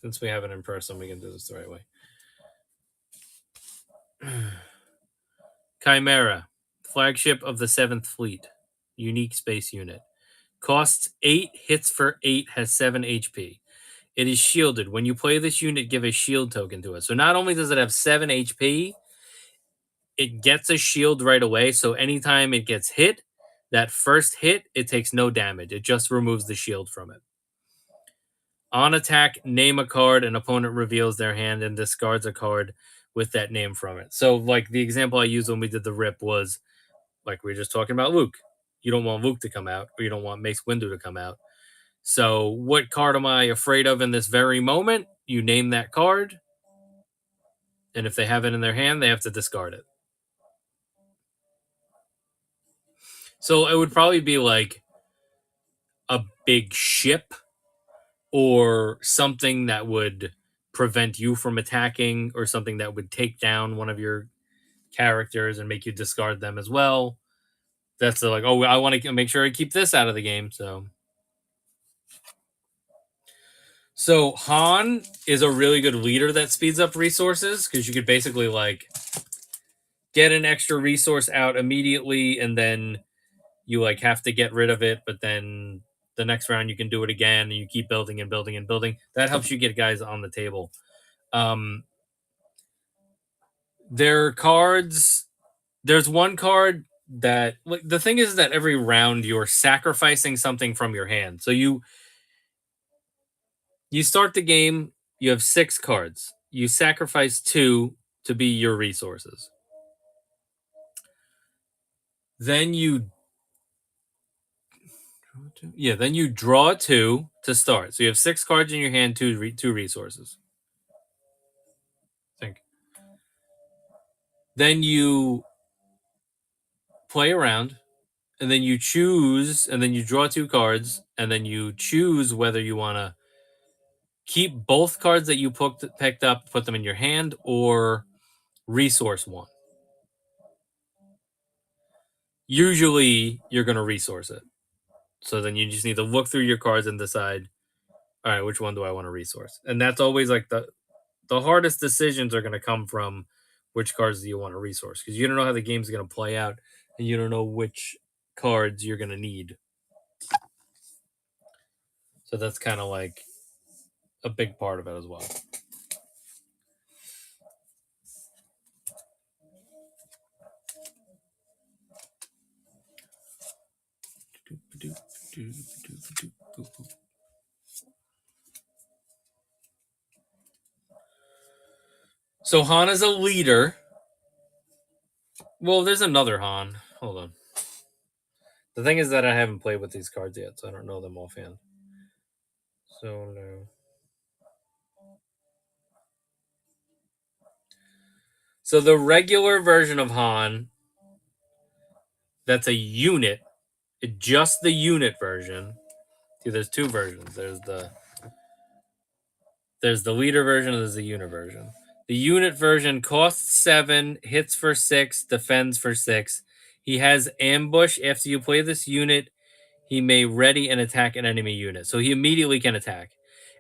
Since we have it in person, we can do this the right way. Chimera, flagship of the 7th Fleet, unique space unit. Costs 8, hits for 8, has 7 HP. It is shielded. When you play this unit, give a shield token to it. So not only does it have 7 HP, it gets a shield right away. So anytime it gets hit, that first hit, it takes no damage. It just removes the shield from it. On attack, name a card. An opponent reveals their hand and discards a card with that name from it. So, like the example I used when we did the rip was like we were just talking about Luke. You don't want Luke to come out, or you don't want Mace Windu to come out. So, what card am I afraid of in this very moment? You name that card, and if they have it in their hand, they have to discard it. So, it would probably be like a big ship or something that would prevent you from attacking, or something that would take down one of your characters and make you discard them as well. That's like, oh, I want to make sure I keep this out of the game. So Han is a really good leader that speeds up resources, because you could basically like get an extra resource out immediately, and then you like have to get rid of it, but then the next round you can do it again, and you keep building and building and building. That helps you get guys on the table. Their cards, there's one card that, like, the thing is that every round you're sacrificing something from your hand. So you start the game, you have 6 cards. You sacrifice 2 to be your resources. Then you draw 2 to start. So you have 6 cards in your hand, 2 resources. Think. Then you play around, and then you choose, and then you draw 2 cards, and then you choose whether you want to keep both cards that you picked up, put them in your hand, or resource 1. Usually, you're going to resource it. So then you just need to look through your cards and decide, all right, which one do I want to resource? And that's always like the hardest decisions are going to come from which cards do you want to resource, because you don't know how the game's going to play out, and you don't know which cards you're going to need. So that's kind of like a big part of it as well. So Han is a leader. Well, there's another Han. Hold on. The thing is that I haven't played with these cards yet, so I don't know them offhand. So no. So the regular version of Han, that's a unit, just the unit version. See, there's 2 versions. There's the leader version, and there's the unit version. The unit version costs 7, hits for 6, defends for 6. He has ambush. After you play this unit, he may ready and attack an enemy unit. So he immediately can attack.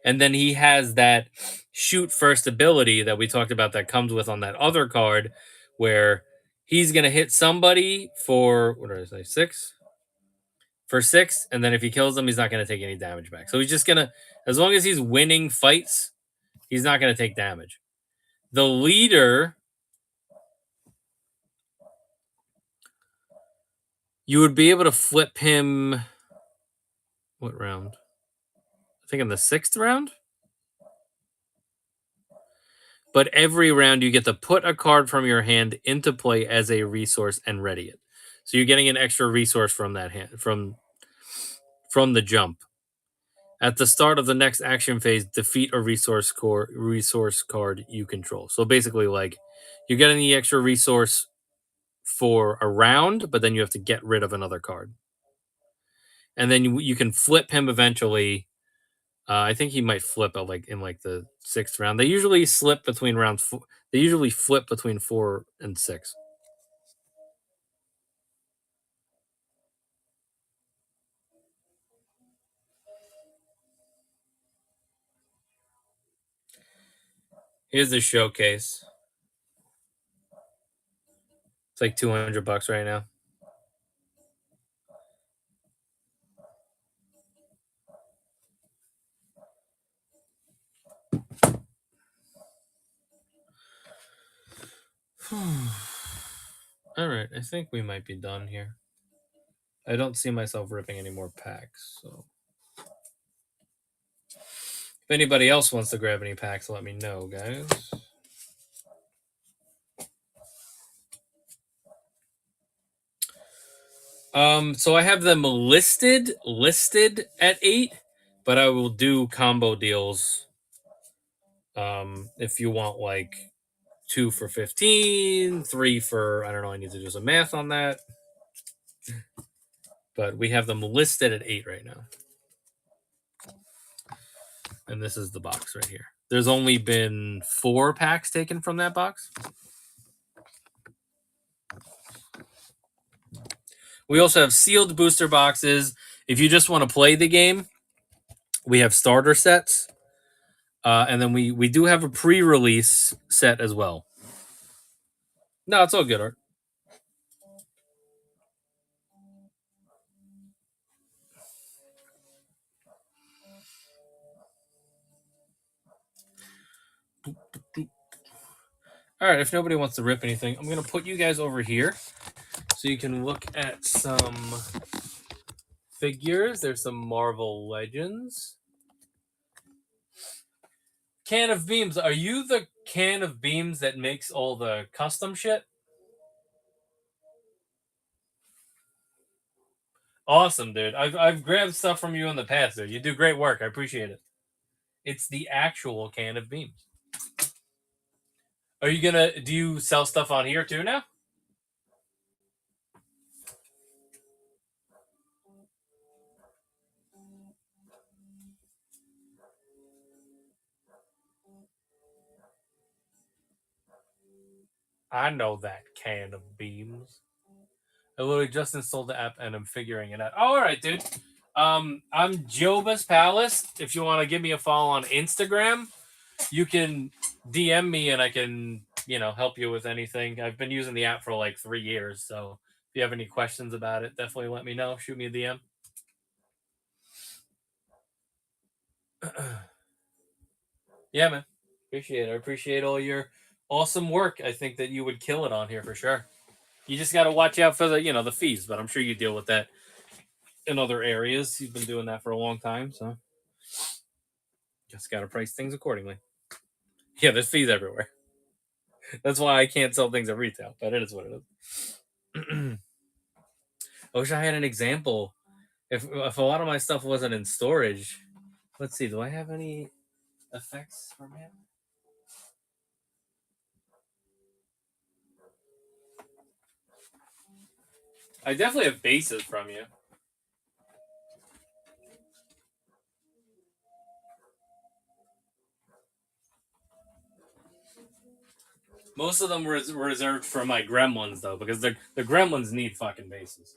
And then he has that shoot first ability that we talked about that comes with on that other card, where he's going to hit somebody for, what did I say, 6? For 6, and then if he kills them, he's not going to take any damage back. So he's just going to, as long as he's winning fights, he's not going to take damage. The leader, you would be able to flip him, what round? I think in the 6th round? But every round you get to put a card from your hand into play as a resource and ready it. So you're getting an extra resource from that hand, from the jump. At the start of the next action phase, defeat a resource card you control. So basically, like, You're getting the extra resource for a round, but then you have to get rid of another card. And then you can flip him eventually. I think he might flip like in like the 6th round. They usually slip between rounds. They usually flip between 4 and 6. Here's the showcase. It's like $200 right now. All right, I think we might be done here. I don't see myself ripping any more packs, so if anybody else wants to grab any packs, let me know, guys. So I have them listed at 8, but I will do combo deals. If you want like 2 for 15, 3 for, I don't know, I need to do some math on that. But we have them listed at 8 right now. And this is the box right here. There's only been 4 packs taken from that box. We also have sealed booster boxes. If you just want to play the game, we have starter sets. And then we do have a pre-release set as well. No, it's all good, Art. All right, if nobody wants to rip anything, I'm going to put you guys over here so you can look at some figures. There's some Marvel Legends. Can of Beams. Are you the Can of Beams that makes all the custom shit? Awesome, dude. I've grabbed stuff from you in the past, dude. You do great work. I appreciate it. It's the actual Can of Beams. Are you gonna do you sell stuff on here too now? I know that Can of Beams. I literally just installed the app and I'm figuring it out. Oh, all right, dude. I'm Jobus Palace. If you want to give me a follow on Instagram, you can DM me and I can, help you with anything. I've been using the app for like 3 years, so if you have any questions about it, definitely let me know. Shoot me a DM. Yeah, man. Appreciate it. I appreciate all your awesome work. I think that you would kill it on here for sure. You just got to watch out for the fees, but I'm sure you deal with that in other areas. You've been doing that for a long time, so just got to price things accordingly. Yeah, there's fees everywhere. That's why I can't sell things at retail, but it is what it is. I wish I had an example. If a lot of my stuff wasn't in storage, let's see. Do I have any effects from him? I definitely have bases from you. Most of them were reserved for my gremlins, though, because the gremlins need fucking bases.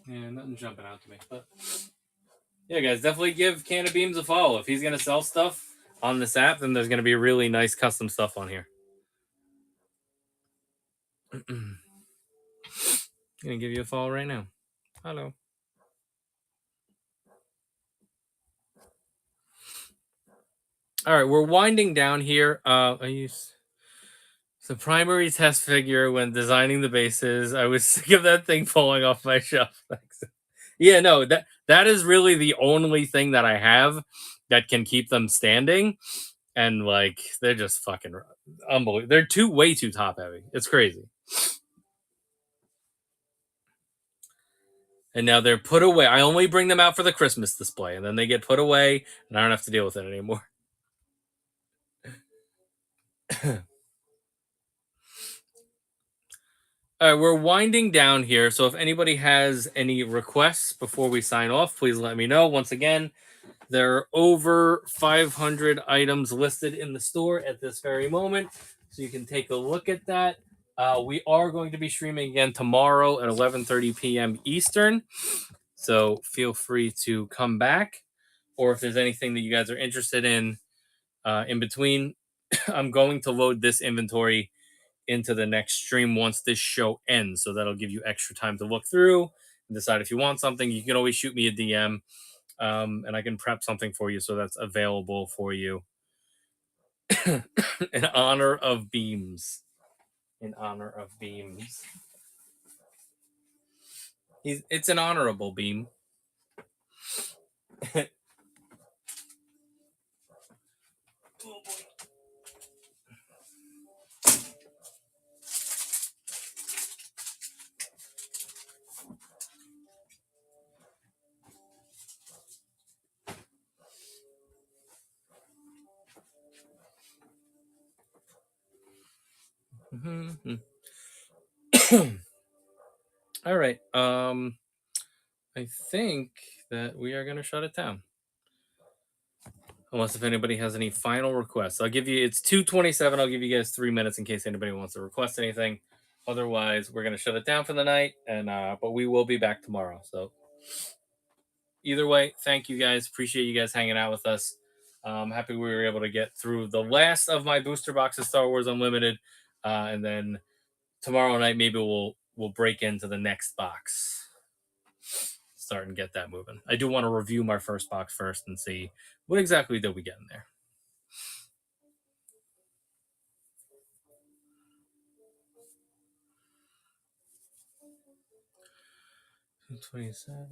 Yeah, nothing jumping out to me. But yeah, guys, definitely give Can of Beams a follow. If he's going to sell stuff on this app, then there's going to be really nice custom stuff on here. I'm going to give you a follow right now. Hello. All right, we're winding down here. I use the primary test figure when designing the bases. I was sick of that thing falling off my shelf. Yeah, no, that is really the only thing that I have that can keep them standing, and like they're just fucking unbelievable. They're way too top heavy. It's crazy. And now they're put away. I only bring them out for the Christmas display, and then they get put away, and I don't have to deal with it anymore. All right, we're winding down here. So if anybody has any requests before we sign off, please let me know. Once again, there are over 500 items listed in the store at this very moment. So you can take a look at that. We are going to be streaming again tomorrow at 11:30 p.m. Eastern. So feel free to come back. Or if there's anything that you guys are interested in between, I'm going to load this inventory into the next stream once this show ends. So that'll give you extra time to look through and decide if you want something. You can always shoot me a DM and I can prep something for you so that's available for you. In honor of Beams. In honor of Beams. It's an honorable beam. All right. I think that we are going to shut it down. Unless if anybody has any final requests. I'll give you, it's 2:27. I'll give you guys 3 minutes in case anybody wants to request anything. Otherwise, we're going to shut it down for the night. And but we will be back tomorrow. So either way, thank you guys. Appreciate you guys hanging out with us. Happy we were able to get through the last of my booster boxes, Star Wars Unlimited. And then tomorrow night, maybe we'll break into the next box. Start and get that moving. I do want to review my first box first and see what exactly did we get in there. $27.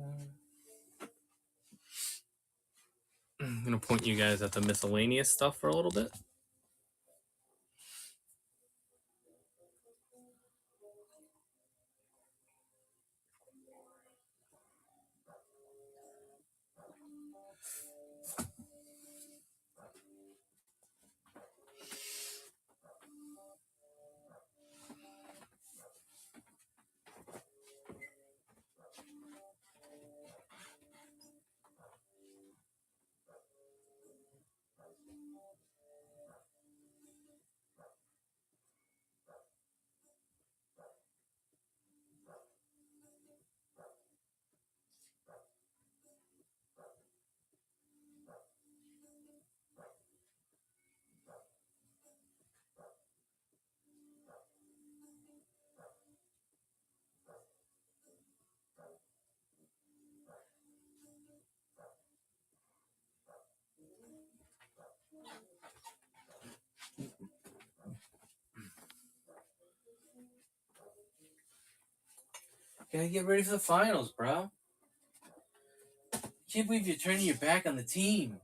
I'm gonna point you guys at the miscellaneous stuff for a little bit. Gotta get ready for the finals, bro. Can't believe you're turning your back on the team.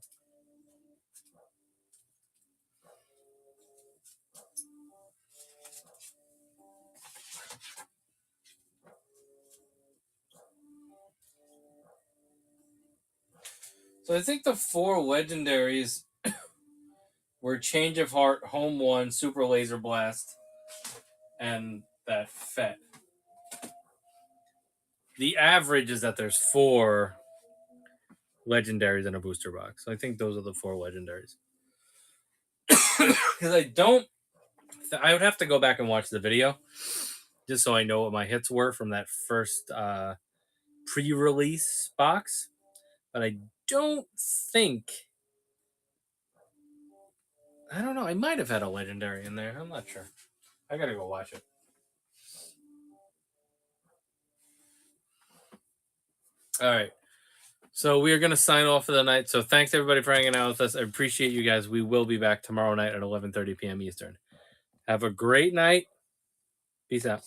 So I think the 4 legendaries were Change of Heart, Home 1, Super Laser Blast, and that Fett. The average is that there's 4 legendaries in a booster box. So I think those are the 4 legendaries. Because I would have to go back and watch the video just so I know what my hits were from that first pre-release box. But I don't think, I don't know, I might have had a legendary in there. I'm not sure. I gotta go watch it. All right. So we are going to sign off for the night. So thanks everybody for hanging out with us. I appreciate you guys. We will be back tomorrow night at 11:30 p.m. Eastern. Have a great night. Peace out.